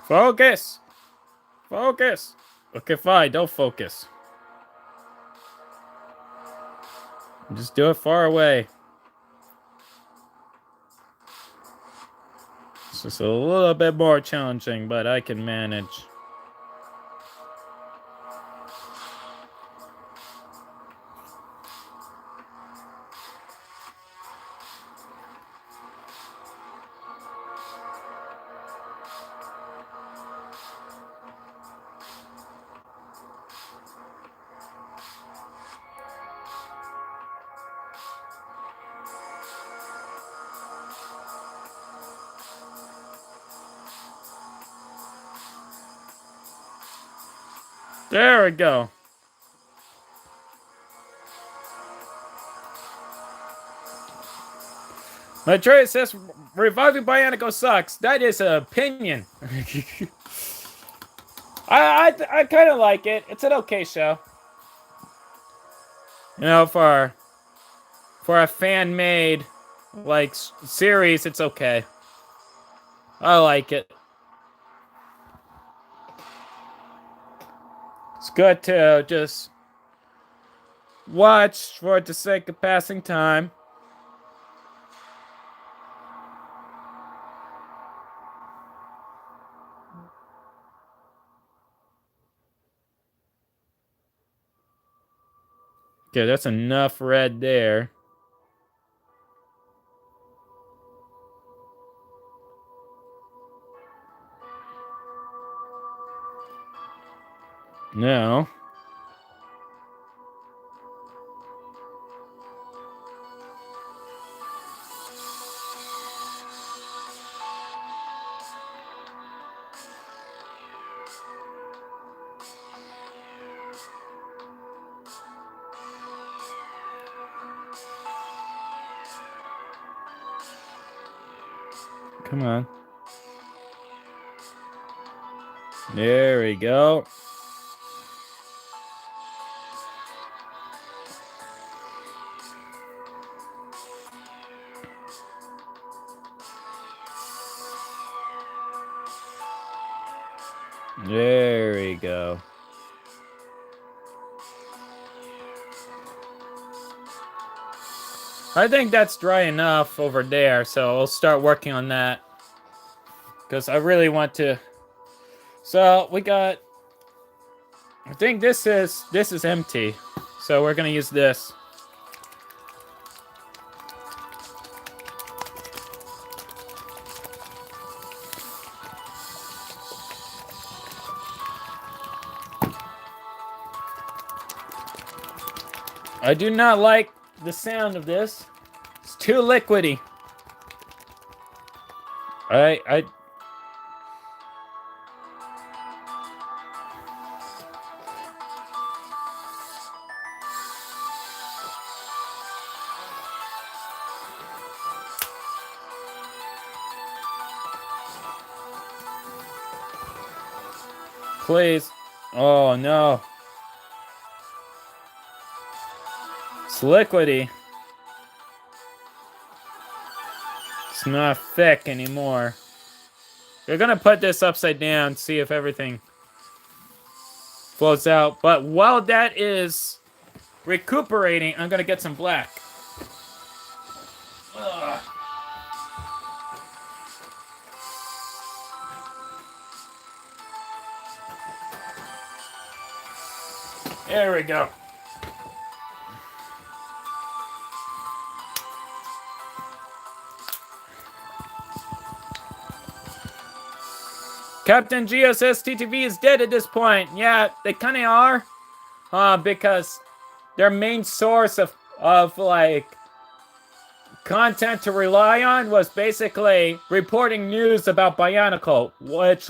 Focus! Focus! Okay, fine, don't focus. Just do it far away. It's just a little bit more challenging, but I can manage. There we go. Maitreya says reviving Bionicle sucks. That is an opinion. I kind of like it. It's an okay show. You know, for a fan-made like series, it's okay. I like it. It's good to just watch for the sake of passing time. Okay, that's enough red there. Now, come on. There we go. There we go. I think that's dry enough over there, so I'll start working on that. Because I really want to... So, we got... I think this is empty. So we're going to use this. I do not like the sound of this. It's too liquidy. Please. Oh, no. liquidy. It's not thick anymore. We're gonna put this upside down, see if everything flows out. But while that is recuperating, I'm gonna get some black. Ugh. There we go. Captain Geo says TTV is dead at this point. Yeah, they kind of are. Because their main source of like content to rely on was basically reporting news about Bionicle, which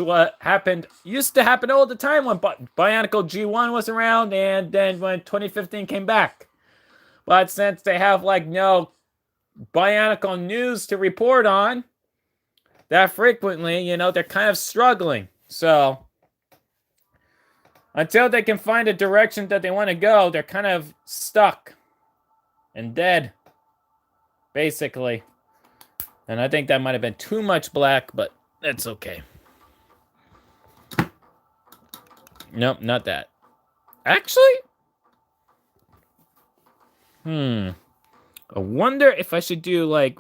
used to happen all the time when Bionicle G1 was around, and then when 2015 came back. But since they have like no Bionicle news to report on that frequently, you know, they're kind of struggling. So until they can find a direction that they want to go, they're kind of stuck and dead, basically. And I think that might have been too much black, but that's okay. Nope, not that. Actually, I wonder if I should do like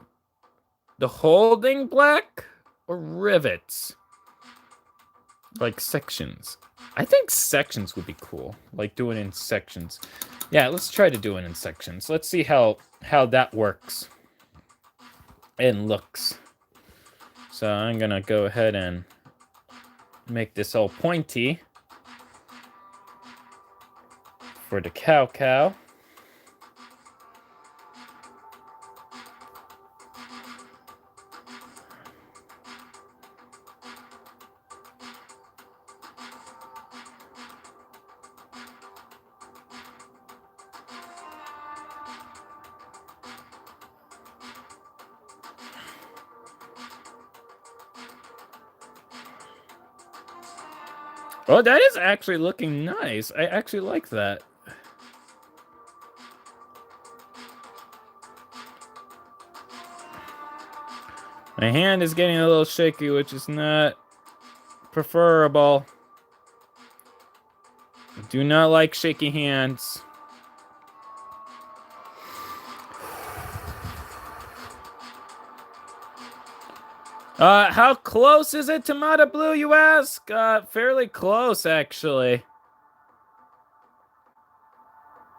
the whole thing black or rivets, like sections. I think sections would be cool, like doing it in sections. Yeah, let's try to do it in sections. Let's see how that works and looks. So I'm gonna go ahead and make this all pointy for the Kaukau. Oh, that is actually looking nice. I actually like that. My hand is getting a little shaky, which is not preferable. I do not like shaky hands. How close is it to Mata Blue, you ask? Fairly close, actually.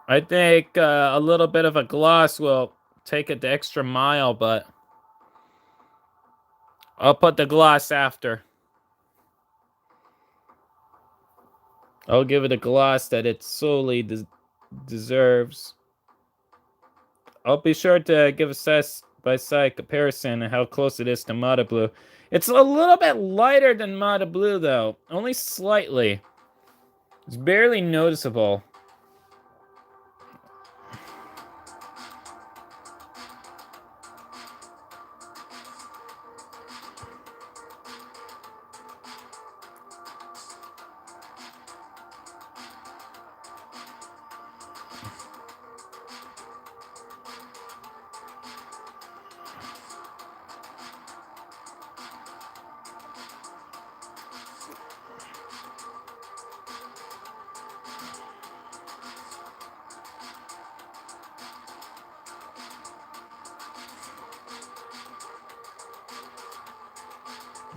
I think a little bit of a gloss will take it the extra mile, but I'll put the gloss after. I'll give it a gloss that it solely deserves. I'll be sure to give a side-by-side comparison of how close it is to Mata Blue. It's a little bit lighter than Mata Blue, though. Only slightly. It's barely noticeable.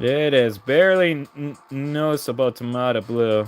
It is barely noticeable to Mata Blue.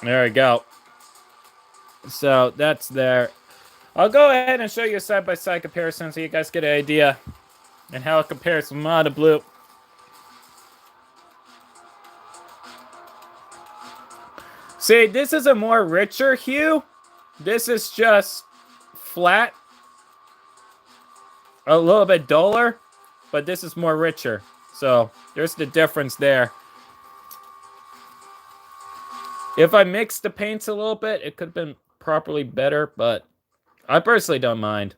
There we go. So that's there. I'll go ahead and show you a side-by-side comparison so you guys get an idea and how it compares to Mono Blue. See, this is a more richer hue. This is just flat. A little bit duller, but this is more richer. So, there's the difference there. If I mixed the paints a little bit, it could have been properly better, but I personally don't mind.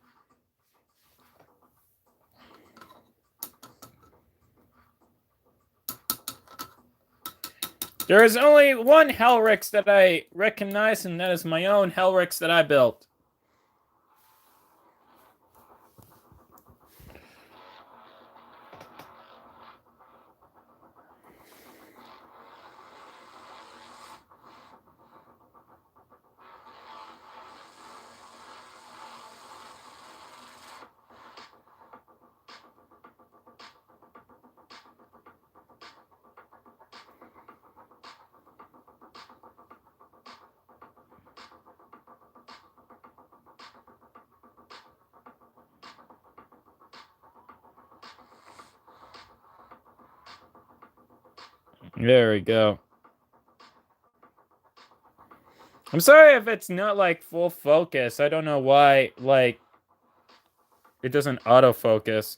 There is only one Hellrix that I recognize, and that is my own Hellrix that I built. There we go. I'm sorry if it's not like full focus. I don't know why, like, it doesn't autofocus.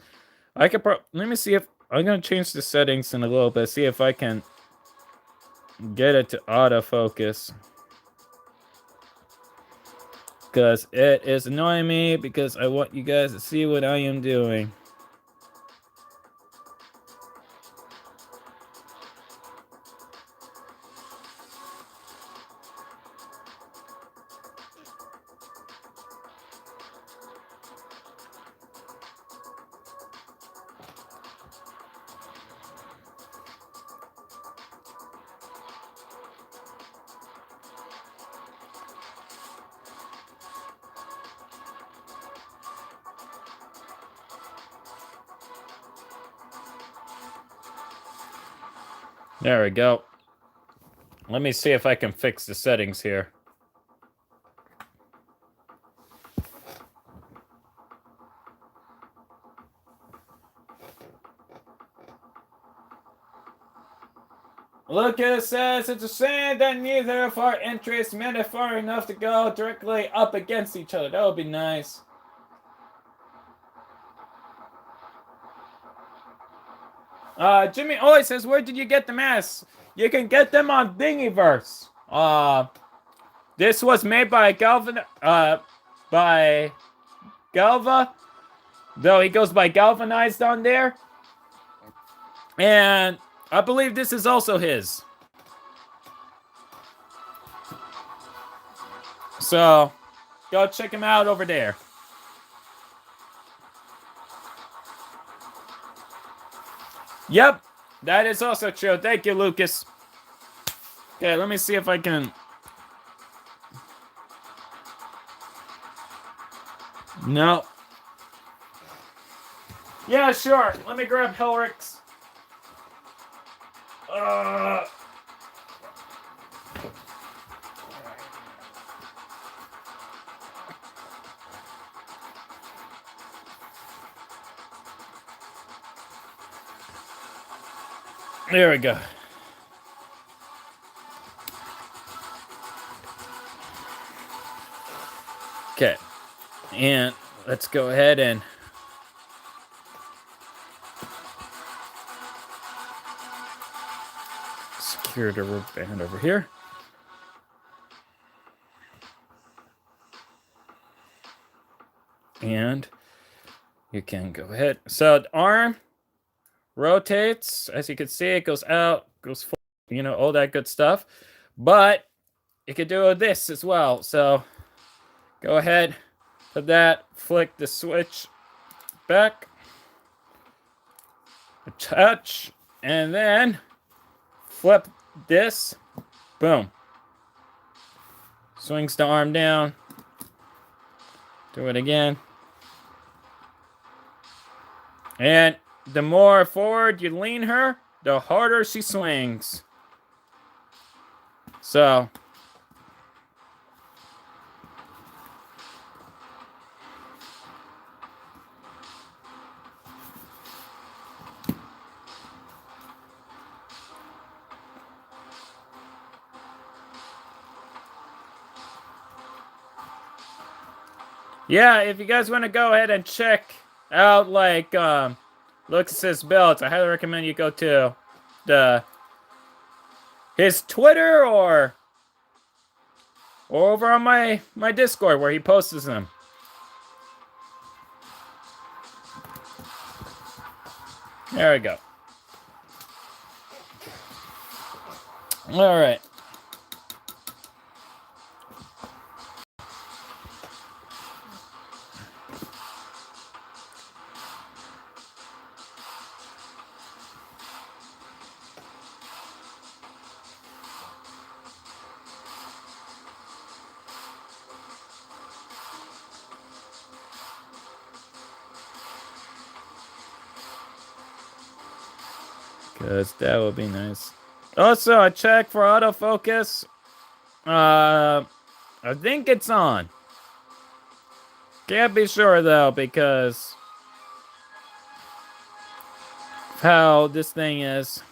I could let me see if I'm gonna change the settings in a little bit, see if I can get it to autofocus. Because it is annoying me because I want you guys to see what I am doing. There we go. Let me see if I can fix the settings here. Lucas says it's a shame that neither of our interests made it far enough to go directly up against each other. That would be nice. Jimmy always says, where did you get the masks? You can get them on Thingiverse. This was made by Galva, though he goes by Galvanized on there. And I believe this is also his. So, go check him out over there. Yep, that is also true. Thank you, Lucas. Okay, let me see if I can... No. Yeah, sure. Let me grab Hellrix. There we go. Okay. And let's go ahead and secure the rubber band over here. And you can go ahead. So the arm rotates, as you can see, it goes out, goes forward, you know, all that good stuff. But you can do this as well. So go ahead, put that, flick the switch back, touch, and then flip this, boom. Swings the arm down. Do it again. And the more forward you lean her, the harder she swings. So, Yeah, if you guys want to go ahead and check out, like, Luxus's builds, I highly recommend you go to his Twitter or over on my Discord where he posts them. There we go. All right. Because that would be nice. Also, a check for autofocus. I think it's on. Can't be sure though, because of how this thing is.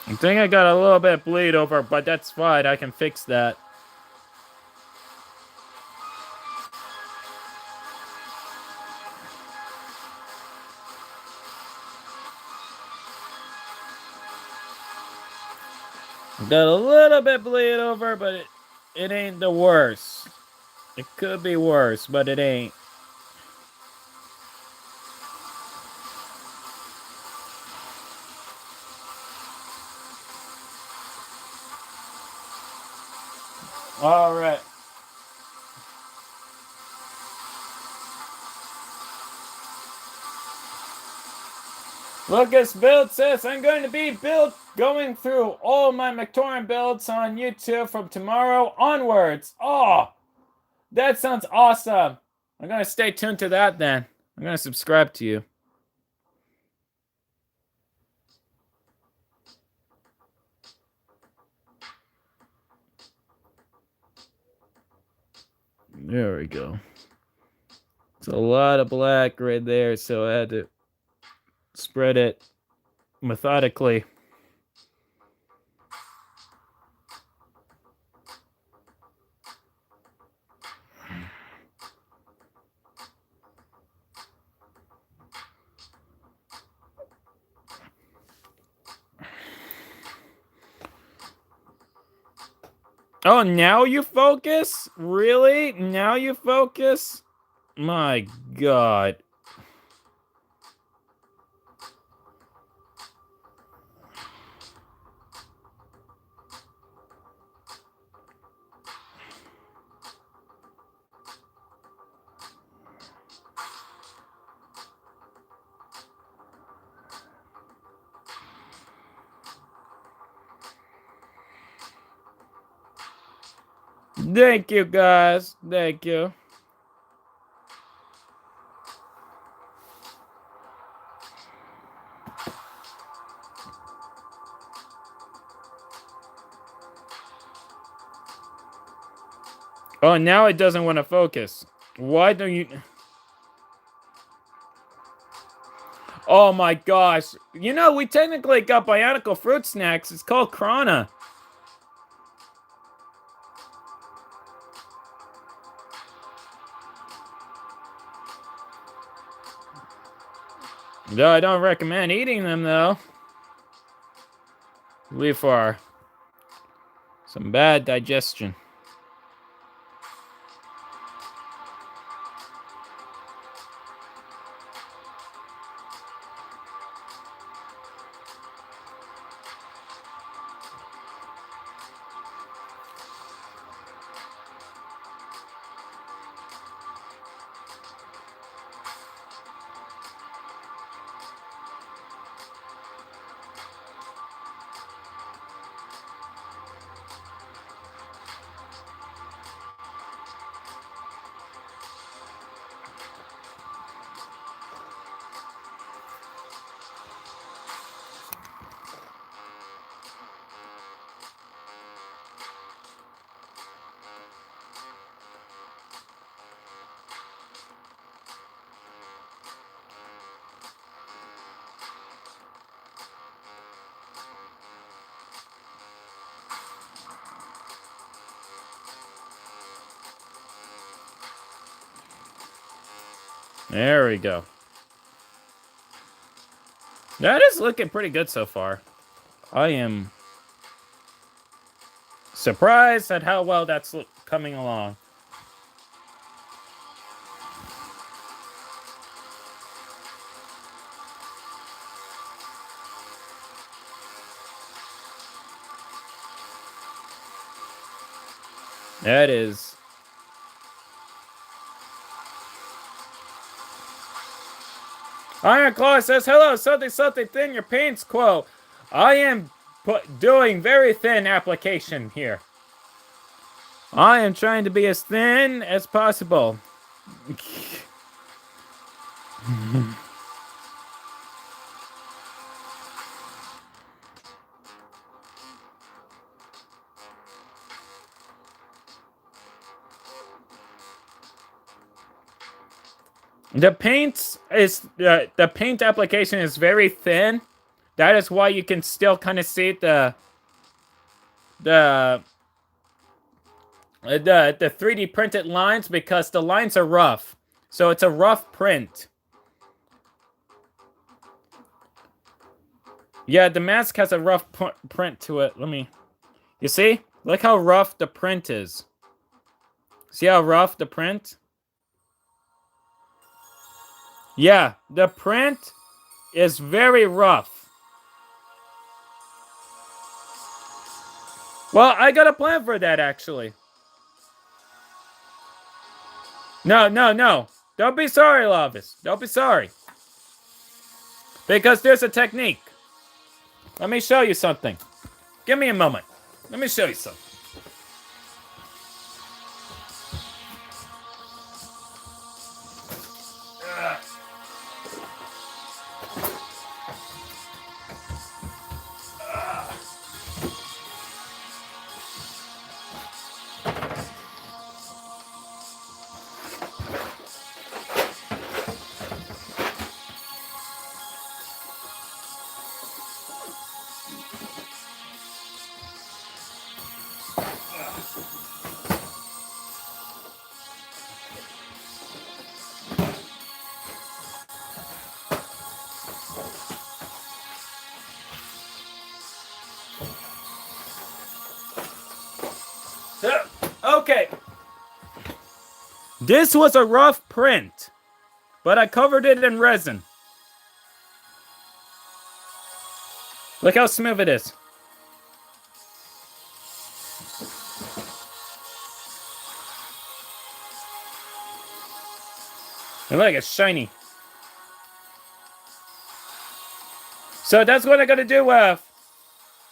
I think I got a little bit of bleed over, but that's fine. I can fix that. Got a little bit bleed over, but it ain't the worst. It could be worse, but it ain't. All right. Lucas Build says, I'm going to be going through all my Mactoran builds on YouTube from tomorrow onwards. Oh, that sounds awesome. I'm going to stay tuned to that then. I'm going to subscribe to you. There we go. It's a lot of black right there, so I had to spread it methodically. Oh, now you focus? Really? Now you focus? My God. Thank you, guys. Thank you. Oh, now it doesn't want to focus. Why don't you... Oh my gosh. You know, we technically got Bionicle fruit snacks. It's called Krana. No, I don't recommend eating them, though. Leave for some bad digestion. There we go. That is looking pretty good so far. I am surprised at how well that's coming along. That is. Iron Claw says, hello, something thin, your paint's quo. I am doing very thin application here. I am trying to be as thin as possible. The paint application is very thin. That is why you can still kind of see the 3D printed lines, because the lines are rough. So it's a rough print. Yeah, the mask has a rough print to it. You see? Look how rough the print is. See how rough the print? Yeah, the print is very rough. Well, I got a plan for that, actually. No. Don't be sorry, Lavis. Don't be sorry. Because there's a technique. Let me show you something. Give me a moment. Let me show you something. Okay. This was a rough print, but I covered it in resin. Look how smooth it is. And look, it's shiny. So that's what I'm gonna do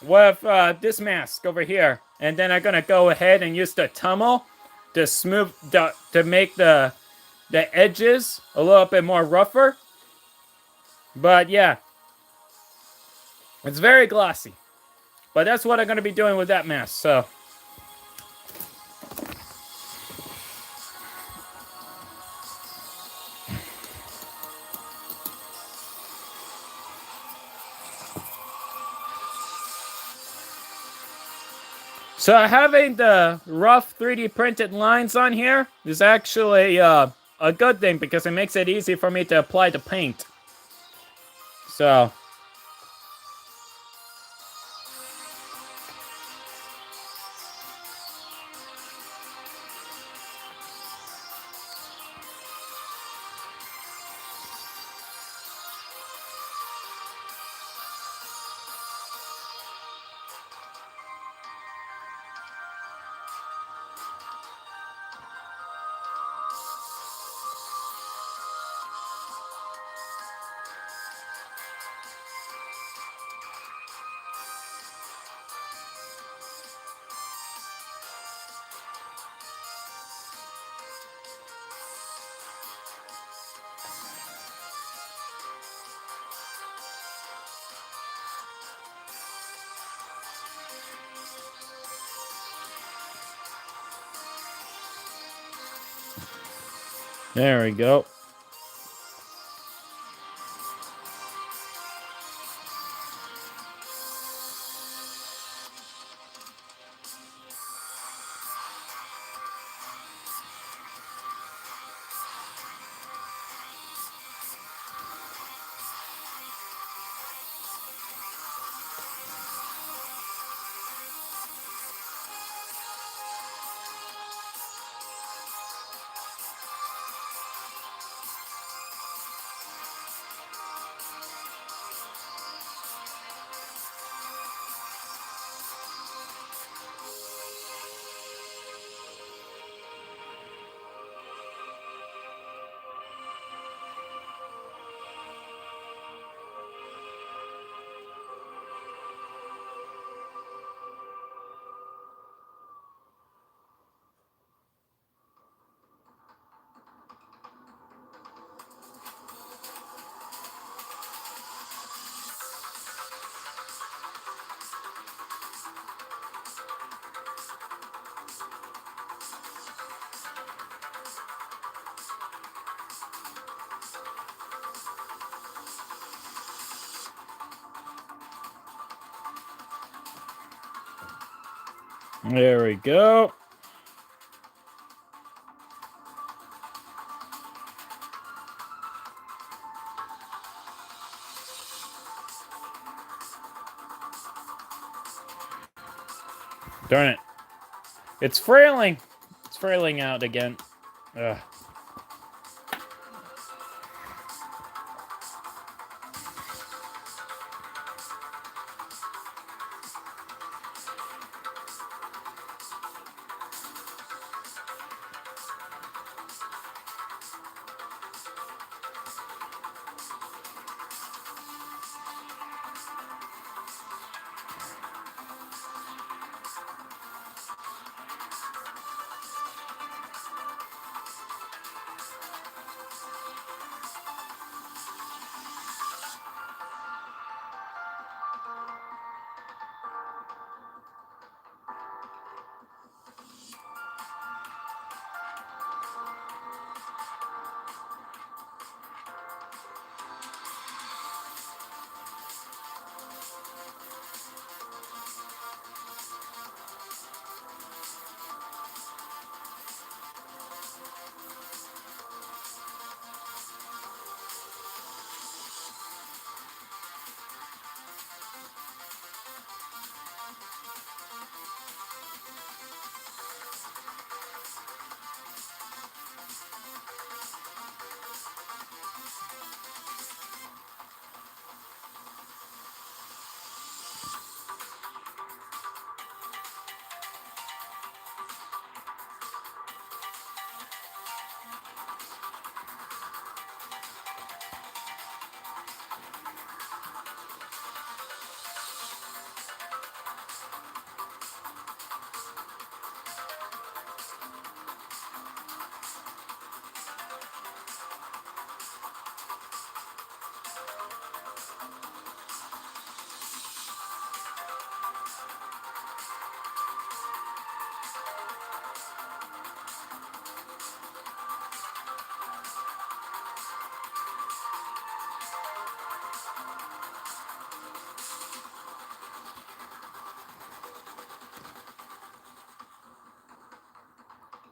with this mask over here, and then I'm gonna go ahead and use the Tumblr to smooth to make the edges a little bit more rougher. But yeah, it's very glossy. But that's what I'm gonna be doing with that mask. So having the rough 3D printed lines on here is actually a good thing, because it makes it easy for me to apply the paint. So there we go. There we go. Darn it. It's frailing. It's frailing out again. Ugh.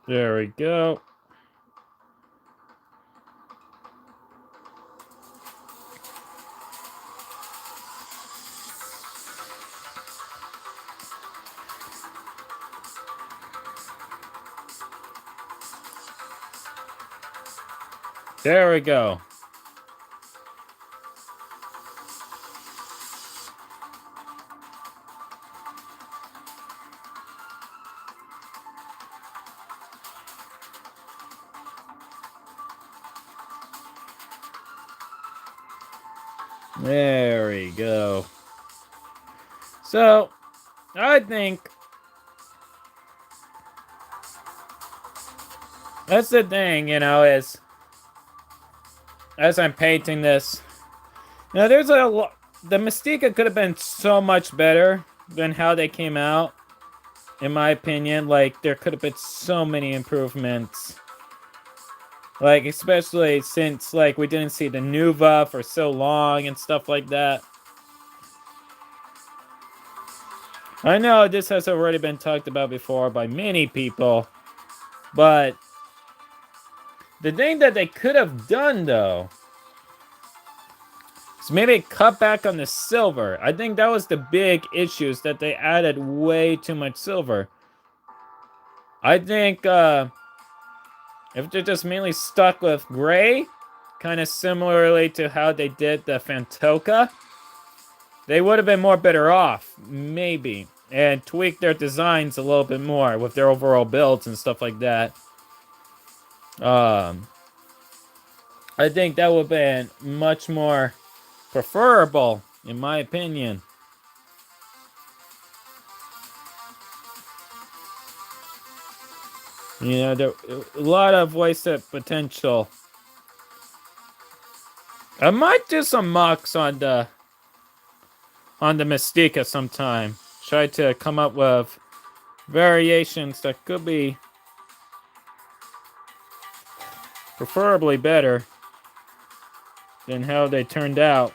There we go. There we go. There we go. So, I think that's the thing, is as I'm painting this, there's a lot. The Mystica could have been so much better than how they came out, in my opinion. Like, there could have been so many improvements. Like, especially since, like, we didn't see the Nuva for so long and stuff like that. I know this has already been talked about before by many people, but the thing that they could have done, though, is maybe cut back on the silver. I think that was the big issue, is that they added way too much silver. I think, if they're just mainly stuck with gray, kind of similarly to how they did the Fantoka, they would have been more better off, maybe, and tweak their designs a little bit more with their overall builds and stuff like that. I think that would have been much more preferable, in my opinion. There a lot of wasted potential. I might do some mocks on the Mystica sometime. Try to come up with variations that could be preferably better than how they turned out.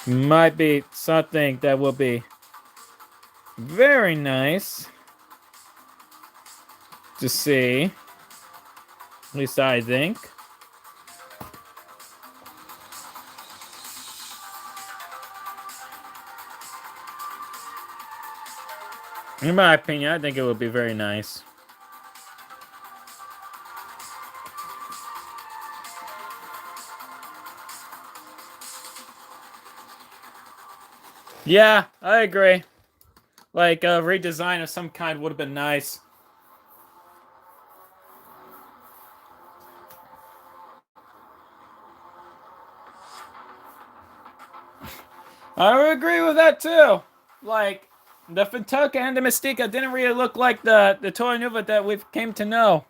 might be something that will be very nice to see. At least I think. In my opinion, I think it would be very nice. Yeah, I agree. Like a redesign of some kind would have been nice. I would agree with that too. Like the Fintuka and the Mystica didn't really look like the toy Nuva that we've came to know.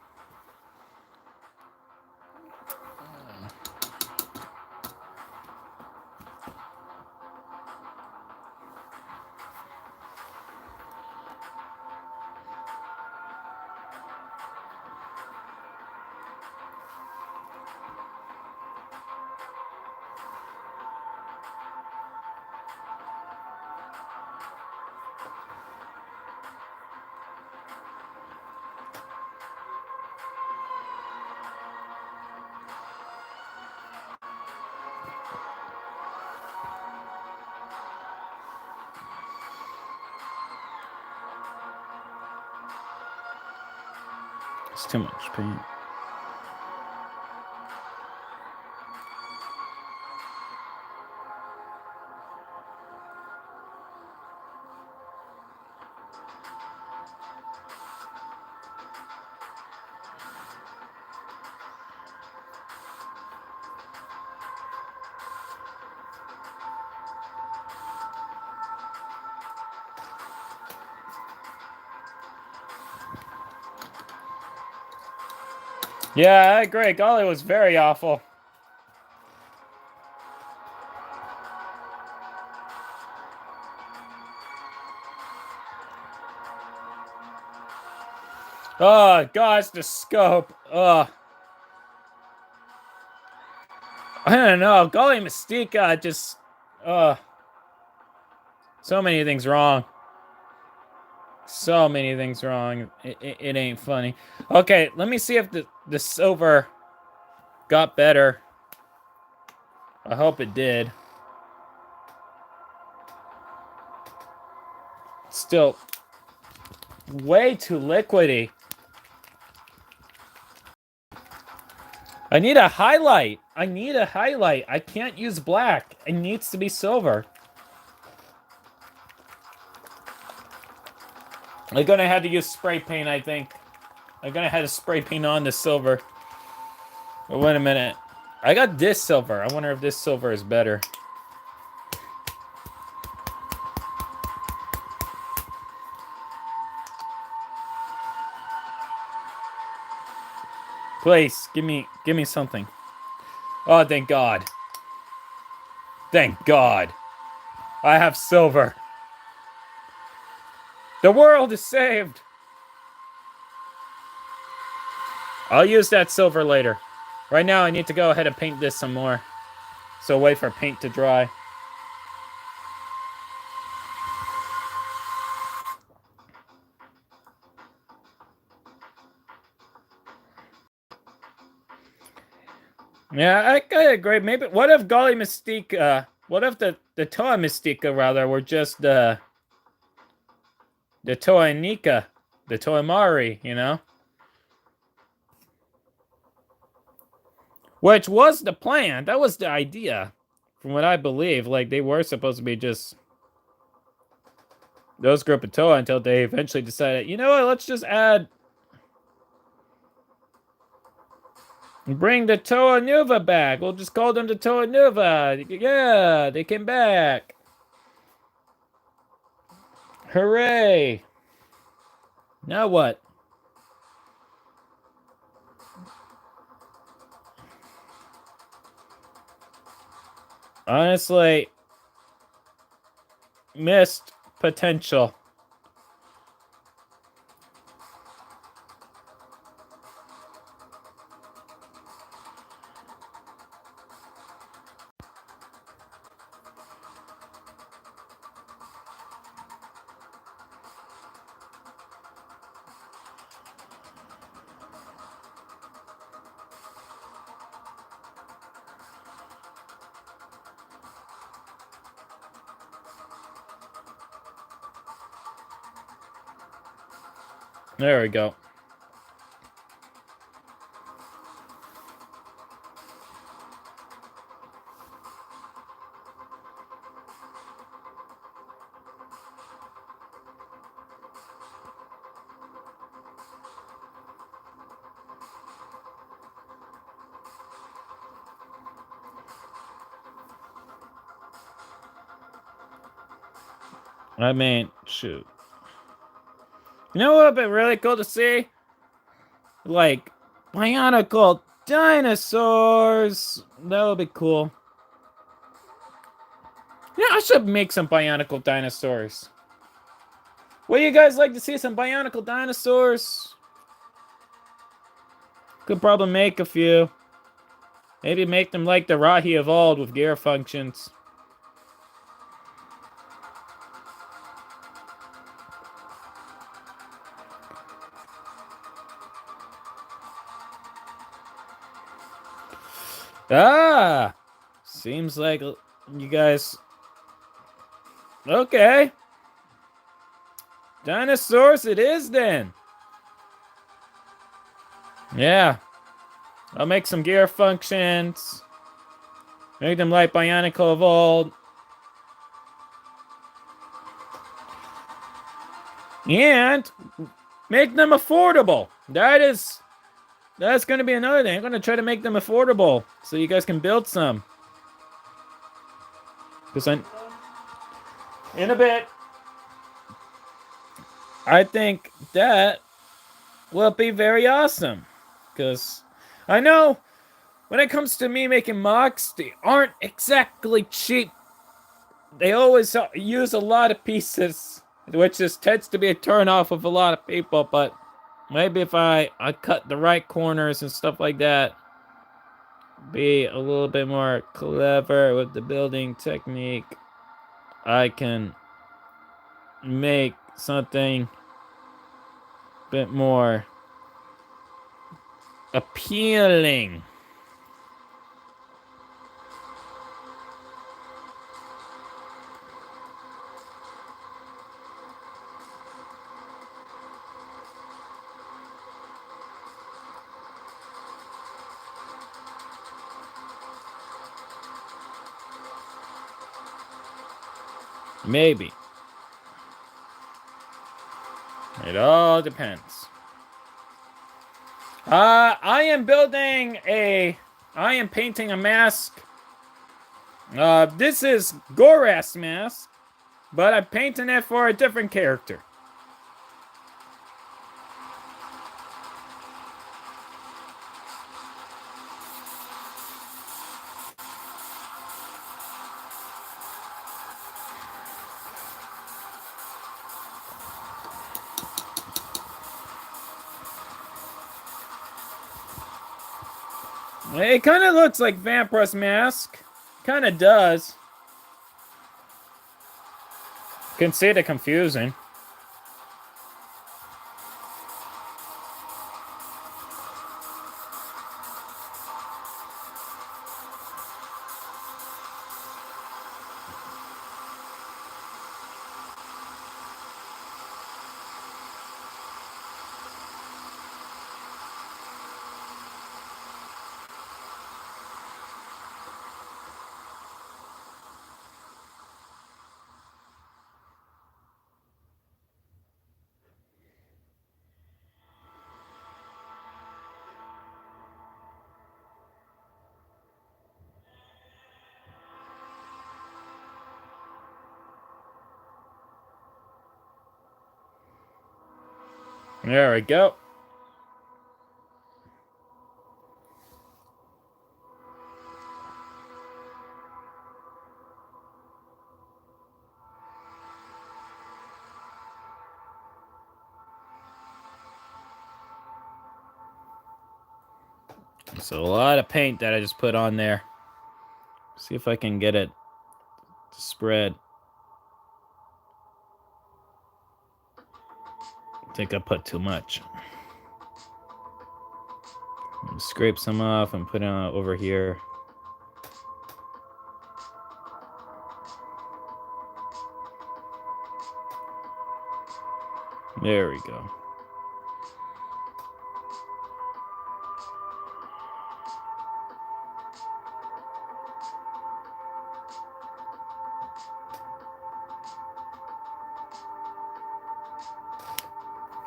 It's too much paint. Yeah, I agree. Golly was very awful. Oh, gosh, the scope. Ugh. I don't know. Golly Mystica just... so many things wrong. So many things wrong. It ain't funny. Okay, let me see if the silver got better. I hope it did. Still way too liquidy. I need a highlight. I need a highlight. I can't use black. It needs to be silver. I'm gonna have to use spray paint, I think. I'm gonna have to spray paint on the silver. But wait a minute. I got this silver. I wonder if this silver is better. Please, give me something. Oh, thank God. Thank God. I have silver. The world is saved. I'll use that silver later. Right now, I need to go ahead and paint this some more. So wait for paint to dry. Yeah, I agree. Maybe, what if Golly Mystique, what if the Toa Mystica, rather, were just, the Toa Nika, the Toa Mari, you know? Which was the plan. That was the idea. From what I believe. Like, they were supposed to be just those group of Toa until they eventually decided, you know what, let's just add... Bring the Toa Nuva back. We'll just call them the Toa Nuva. Yeah, they came back. Hooray. Now what? Honestly, missed potential. There we go. I mean, shoot. You know what would be really cool to see? Like, Bionicle dinosaurs. That would be cool. Yeah, I should make some Bionicle dinosaurs. Would you guys like to see some Bionicle dinosaurs? Could probably make a few. Maybe make them like the Rahi evolved with gear functions. Ah! Seems like you guys... Okay. Dinosaurs it is then. Yeah. I'll make some gear functions. Make them like Bionicle evolved. And make them affordable. That's going to be another thing. I'm going to try to make them affordable so you guys can build some. Because in a bit, I think that will be very awesome. Because I know when it comes to me making mocks, they aren't exactly cheap. They always use a lot of pieces, which just tends to be a turnoff of a lot of people. But maybe if I cut the right corners and stuff like that, be a little bit more clever with the building technique, I can make something a bit more appealing. Maybe. It all depends. I am painting a mask. This is Goras mask, but I'm painting it for a different character. It kind of looks like Vampire's mask. Kind of does. Can see the confusing. There we go. So a lot of paint that I just put on there. See if I can get it to spread. I think I put too much. Scrape some off and put it over here. There we go.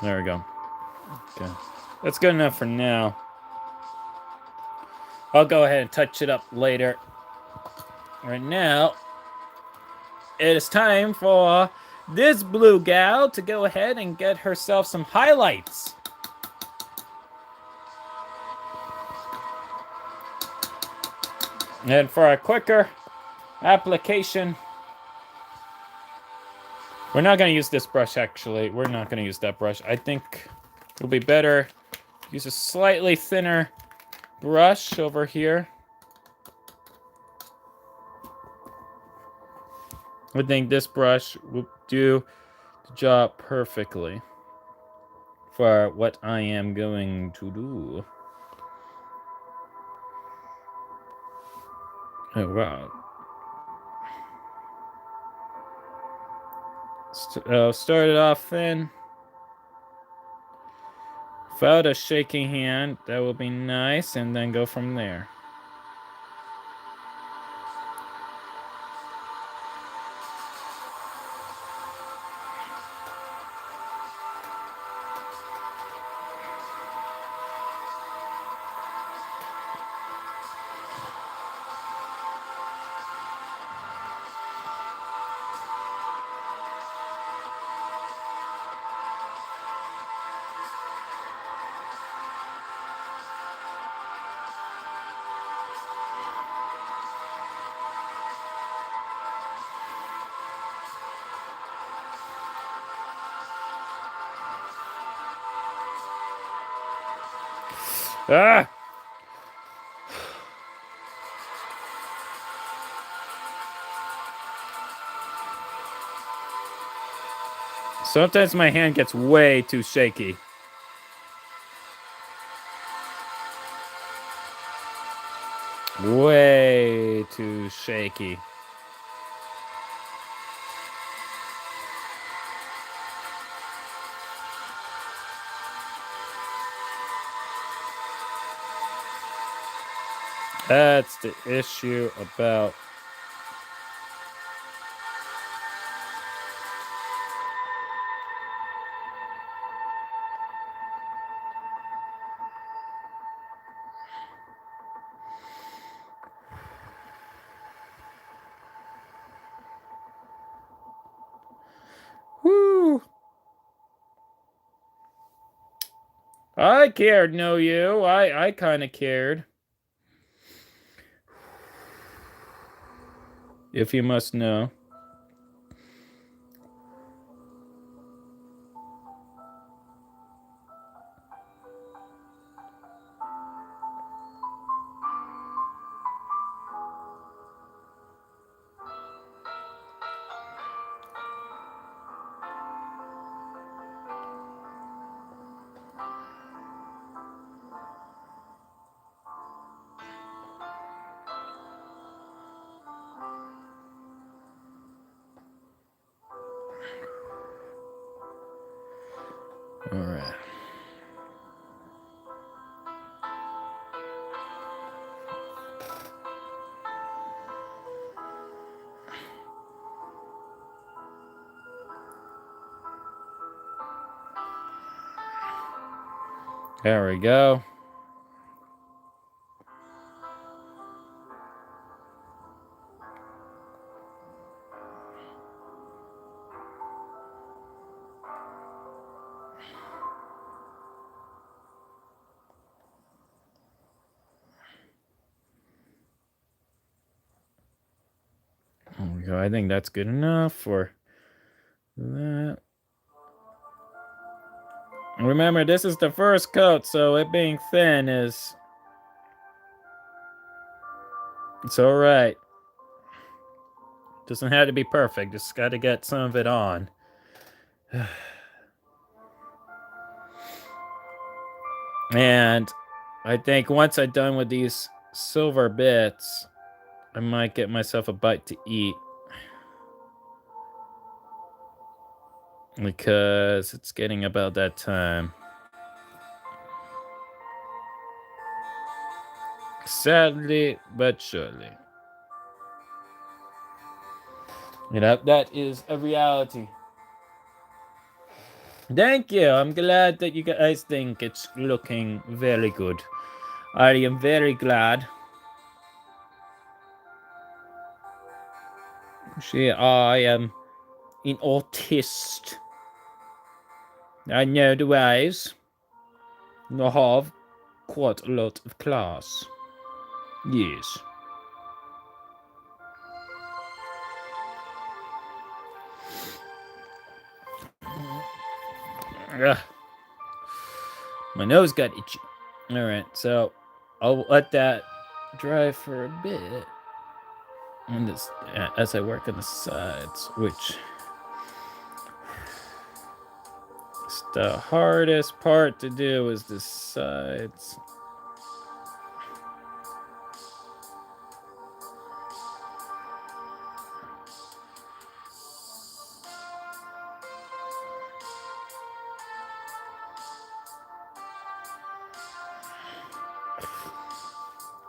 There we go. Okay. That's good enough for now. I'll go ahead and touch it up later. Right now, it is time for this blue gal to go ahead and get herself some highlights. And for a quicker application, we're not going to use this brush, actually. We're not going to use that brush. I think it'll be better to use a slightly thinner brush over here. I think this brush will do the job perfectly for what I am going to do. Oh, wow. Start it off thin. Without a shaking hand, that will be nice, and then go from there. Ah! Sometimes my hand gets way too shaky. Way too shaky. That's the issue about whoo. I cared, no you. I kind of cared. If you must know. All right. There we go. There we go. I think that's good enough for that. Remember, this is the first coat, so it being thin is... It's alright. Doesn't have to be perfect, just gotta get some of it on. And I think once I'm done with these silver bits, I might get myself a bite to eat. Because it's getting about that time. Sadly, but surely. You know, that is a reality. Thank you. I'm glad that you guys think it's looking very good. I am very glad. See, I am an artist. I know the ways. I have quite a lot of class. Yes. Ugh. My nose got itchy. Alright, so I'll let that dry for a bit. And this, as I work on the sides, which is the hardest part to do is the sides.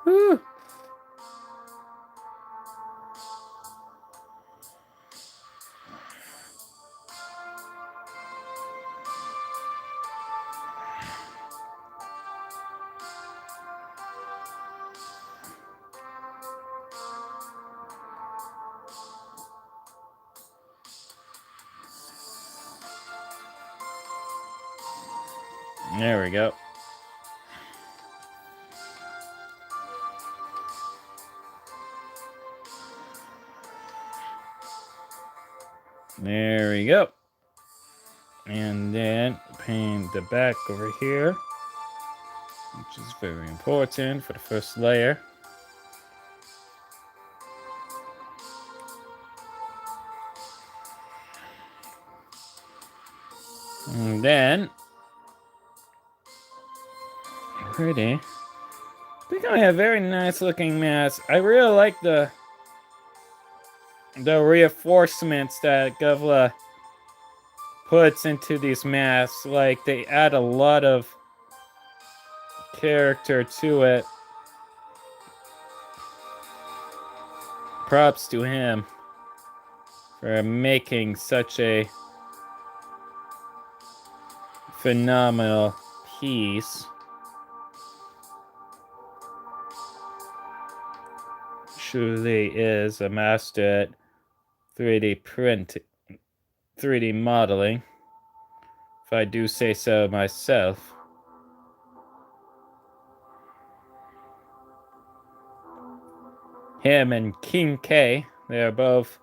Whew. There we go. There we go. And then paint the back over here, which is very important for the first layer. And then, pretty. I think I have a very nice looking mask. I really like the reinforcements that Govla puts into these masks. Like, they add a lot of character to it. Props to him for making such a phenomenal piece. Truly is a master at 3D printing, 3D modeling, if I do say so myself. Him and King K, they are both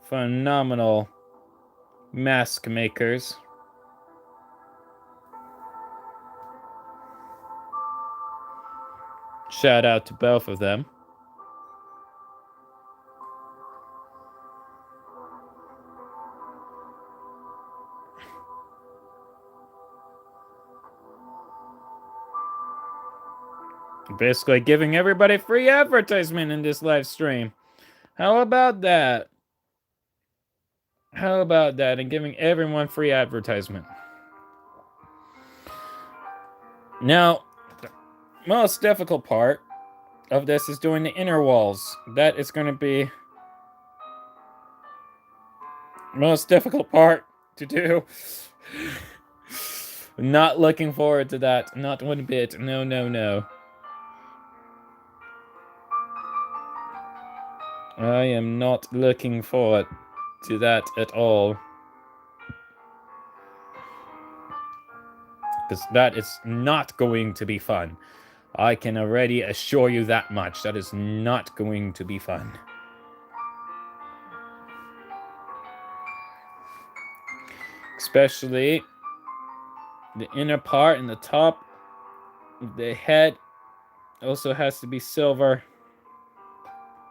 phenomenal mask makers. Shout out to both of them. Basically giving everybody free advertisement in this live stream. How about that? How about that? And giving everyone free advertisement. Now, the most difficult part of this is doing the inner walls. That is going to be the most difficult part to do. Not looking forward to that. Not one bit. No, no, no. I am not looking forward to that at all. Because that is not going to be fun. I can already assure you that much. That is not going to be fun. Especially the inner part and the top. The head also has to be silver,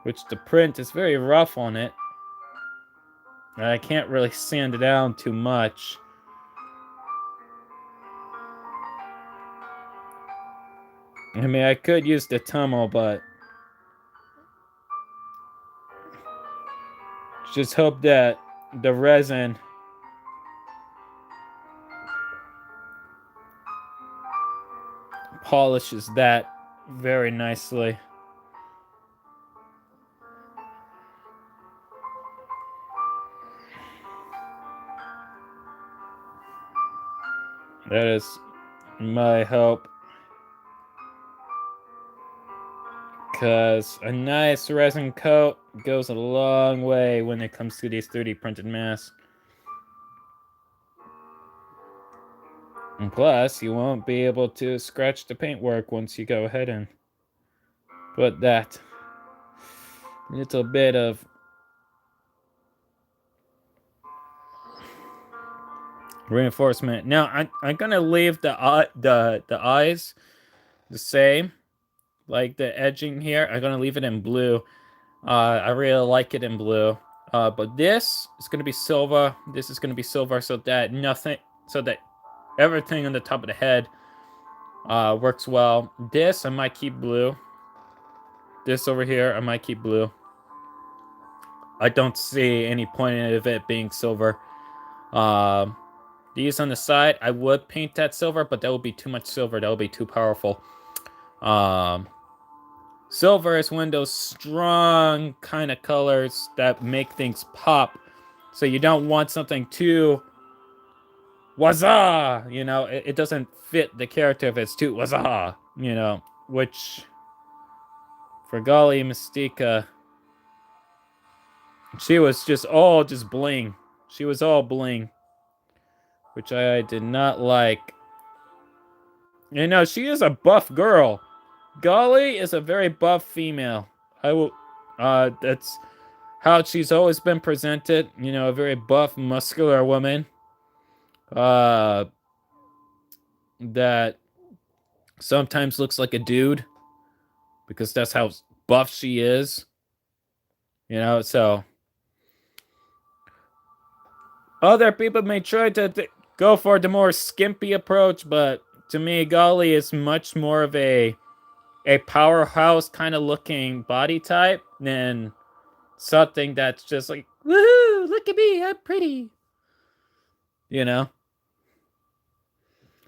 which the print is very rough on it. I can't really sand it down too much. I mean, I could use the Tumblr, but just hope that the resin polishes that very nicely. That is my hope. Because a nice resin coat goes a long way when it comes to these 3D printed masks. And plus, you won't be able to scratch the paintwork once you go ahead and put that little bit of reinforcement. Now, I'm gonna leave the eyes the same, like the edging here. I'm gonna leave it in blue. I really like it in blue. But this is gonna be silver. This is gonna be silver, so that everything on the top of the head works well. This I might keep blue. This over here I might keep blue. I don't see any point of it being silver. These on the side, I would paint that silver, but that would be too much silver. That would be too powerful. Silver is one of those strong kind of colors that make things pop. So you don't want something too wazah, you know, it doesn't fit the character if it's too wazah, you know, which for Golly Mystica, she was just bling. She was all bling, which I did not like. You know, she is a buff girl. Golly is a very buff female. That's how she's always been presented. You know, a very buff, muscular woman. That sometimes looks like a dude. Because that's how buff she is. You know, so other people may try to go for the more skimpy approach, but to me, Golly is much more of a powerhouse kind of looking body type than something that's just like, woohoo, look at me, I'm pretty. You know?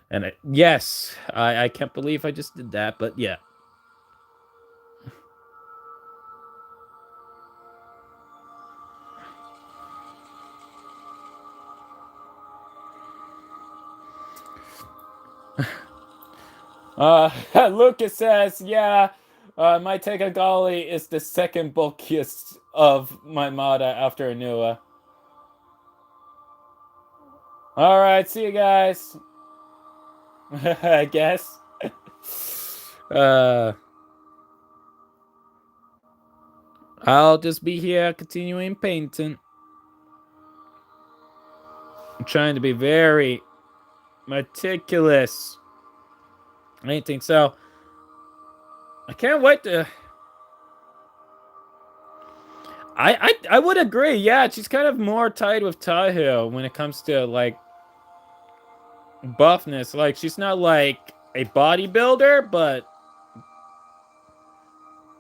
And yes, I can't believe I just did that, but yeah. Lucas says, yeah, my take on Golly is the second bulkiest of my Mada after Anua. Alright, see you guys. I guess. I'll just be here continuing painting. I'm trying to be very meticulous. I think so. I can't wait to. I would agree. Yeah, she's kind of more tied with Tahoe when it comes to like buffness. Like she's not like a bodybuilder, but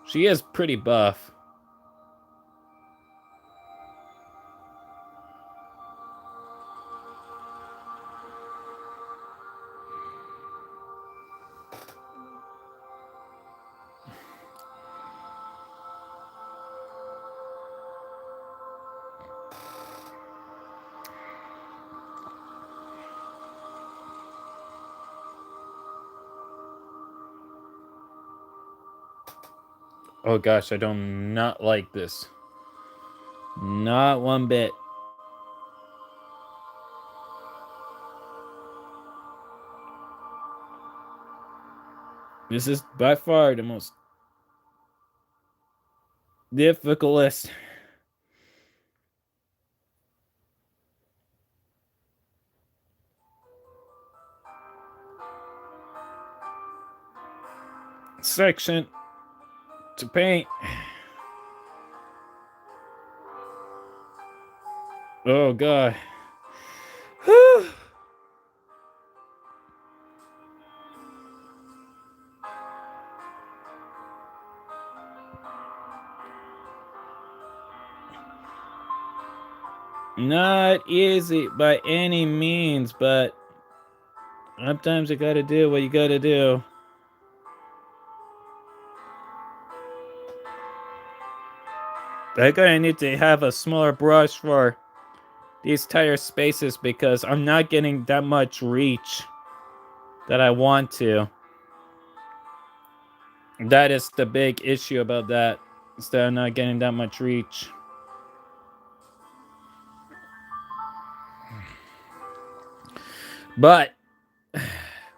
she is pretty buff. Oh gosh, I do not like this. Not one bit. This is by far the most difficult section to paint. Oh god. Whew. Not easy by any means, but sometimes you gotta do what you gotta do. I'm gonna need to have a smaller brush for these tighter spaces because I'm not getting that much reach. that I want to. That is the big issue about that, is that I'm not getting that much reach. But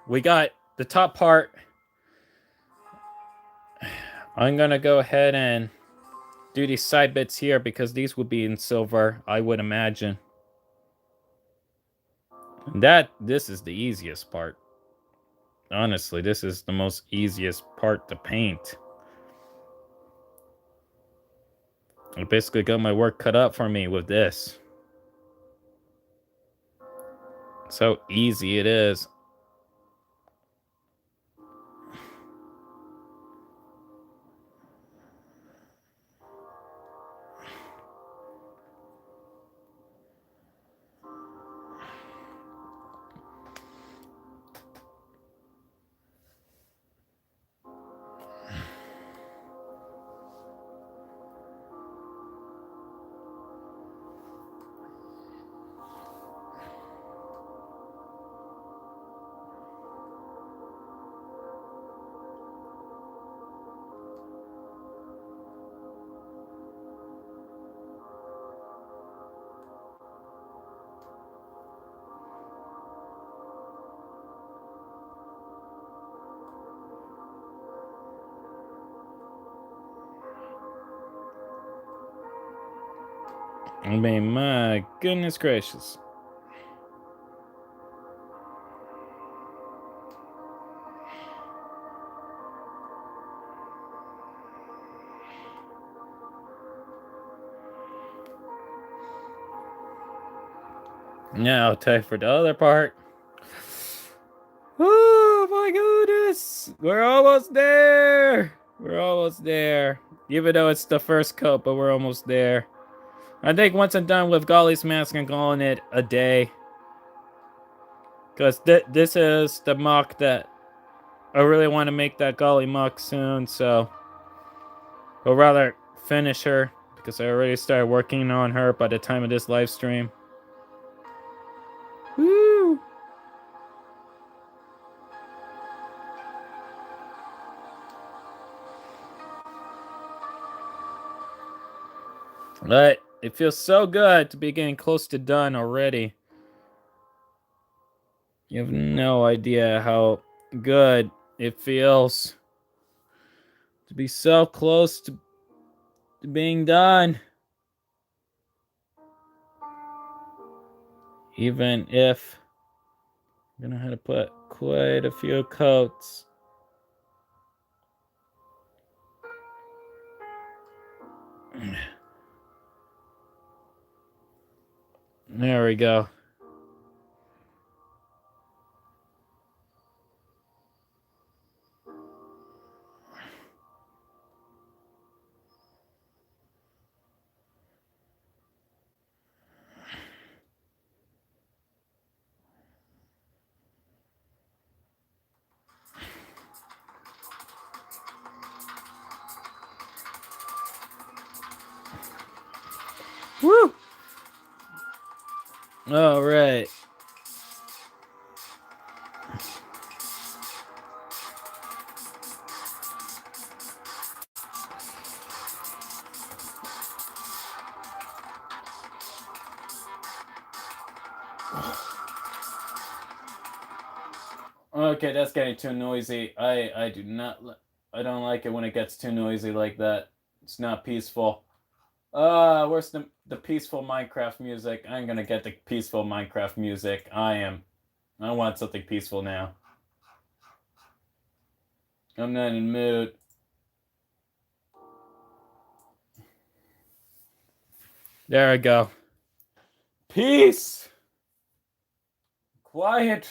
we got the top part. I'm gonna go ahead and do these side bits here because these would be in silver, I would imagine. This is the easiest part. Honestly, this is the most easiest part to paint. I basically got my work cut out for me with this. So easy it is. I mean, my goodness gracious. Now, time for the other part. Oh my goodness! We're almost there! We're almost there. Even though it's the first coat, but we're almost there. I think once I'm done with Golly's mask, I'm calling it a day. Because this is the mock that I really want to make that Golly mock soon, so I'll rather finish her because I already started working on her by the time of this live stream. Woo! But it feels so good to be getting close to done already. You have no idea how good it feels to be so close to being done. Even if I'm gonna have to put quite a few coats. There we go. Woo! All right. Okay, that's getting too noisy. I don't like it when it gets too noisy like that. It's not peaceful. Where's the peaceful Minecraft music? I'm gonna get the peaceful Minecraft music. I want something peaceful now. I'm not in the mood. There I go. Peace. Quiet.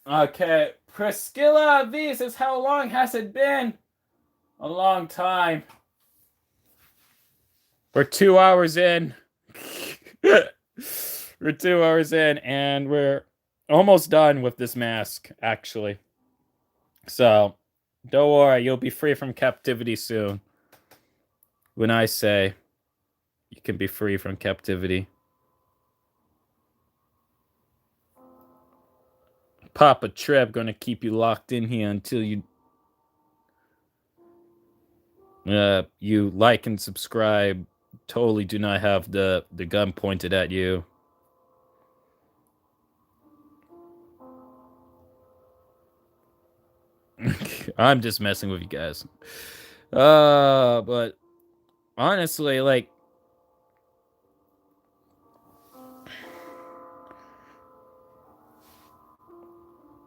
Okay. Priscilla V says, how long has it been? A long time. We're 2 hours in. We're 2 hours in, and we're almost done with this mask, actually. So, don't worry, you'll be free from captivity soon. when I say you can be free from captivity. Papa Treb gonna keep you locked in here until you like and subscribe. Totally do not have the gun pointed at you. I'm just messing with you guys. But honestly, like,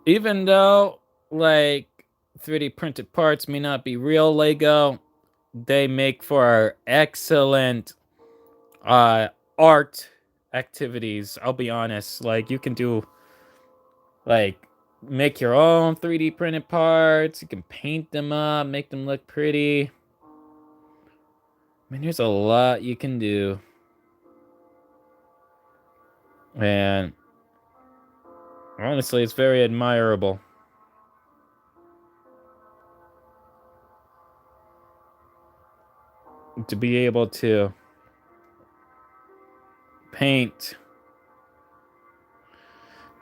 even though, like, 3D printed parts may not be real Lego, they make for excellent art activities. I'll be honest. Like, you can do, like, make your own 3D printed parts. You can paint them up, make them look pretty. I mean, there's a lot you can do. And honestly, it's very admirable. To be able to paint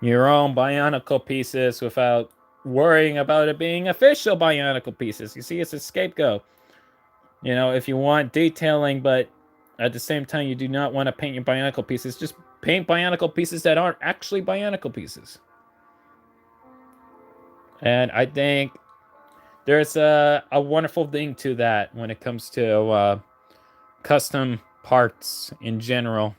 your own Bionicle pieces without worrying about it being official Bionicle pieces. You see, it's a scapegoat. You know, if you want detailing, but at the same time you do not want to paint your Bionicle pieces, just paint Bionicle pieces that aren't actually Bionicle pieces. And I think there's a wonderful thing to that when it comes to custom parts in general.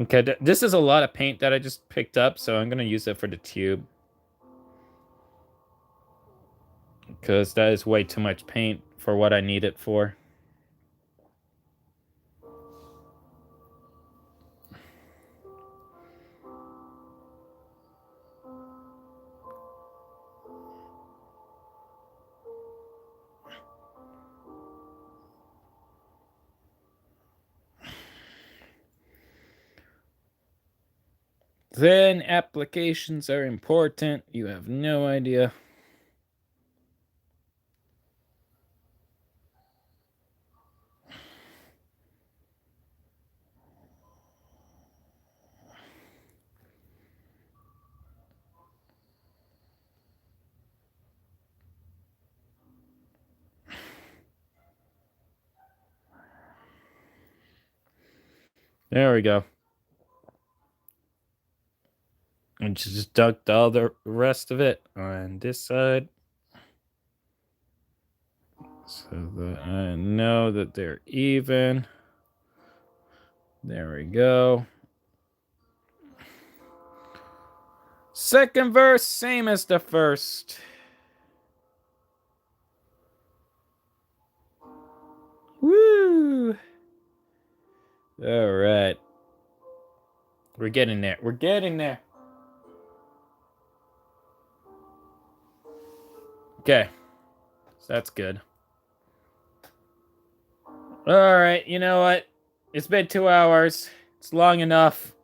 Okay, this is a lot of paint that I just picked up, so I'm going to use it for the tube. Because that is way too much paint for what I need it for. Then applications are important. You have no idea. There we go. And just duct all the rest of it on this side. So that I know that they're even. There we go. Second verse, same as the first. Woo! All right. We're getting there. We're getting there. Okay. So that's good. All right. You know what? It's been 2 hours. It's long enough.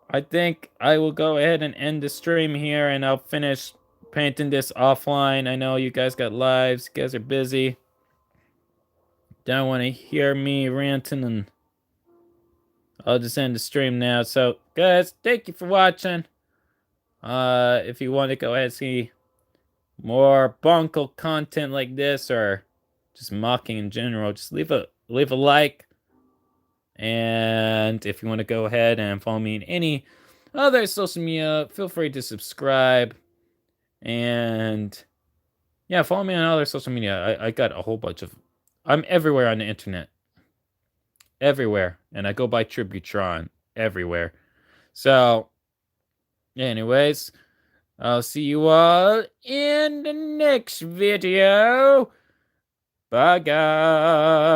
I think I will go ahead and end the stream here, and I'll finish painting this offline. I know you guys got lives. You guys are busy. Don't want to hear me ranting, and I'll just end the stream now. So, guys, thank you for watching. If you want to go ahead and see more Bunkle content like this, or just mocking in general, just leave a like. And if you want to go ahead and follow me in any other social media, feel free to subscribe. And yeah, follow me on other social media. I got a whole bunch of... I'm everywhere on the internet. Everywhere. And I go by Tributron everywhere. So, anyways, I'll see you all in the next video. Bye, guys.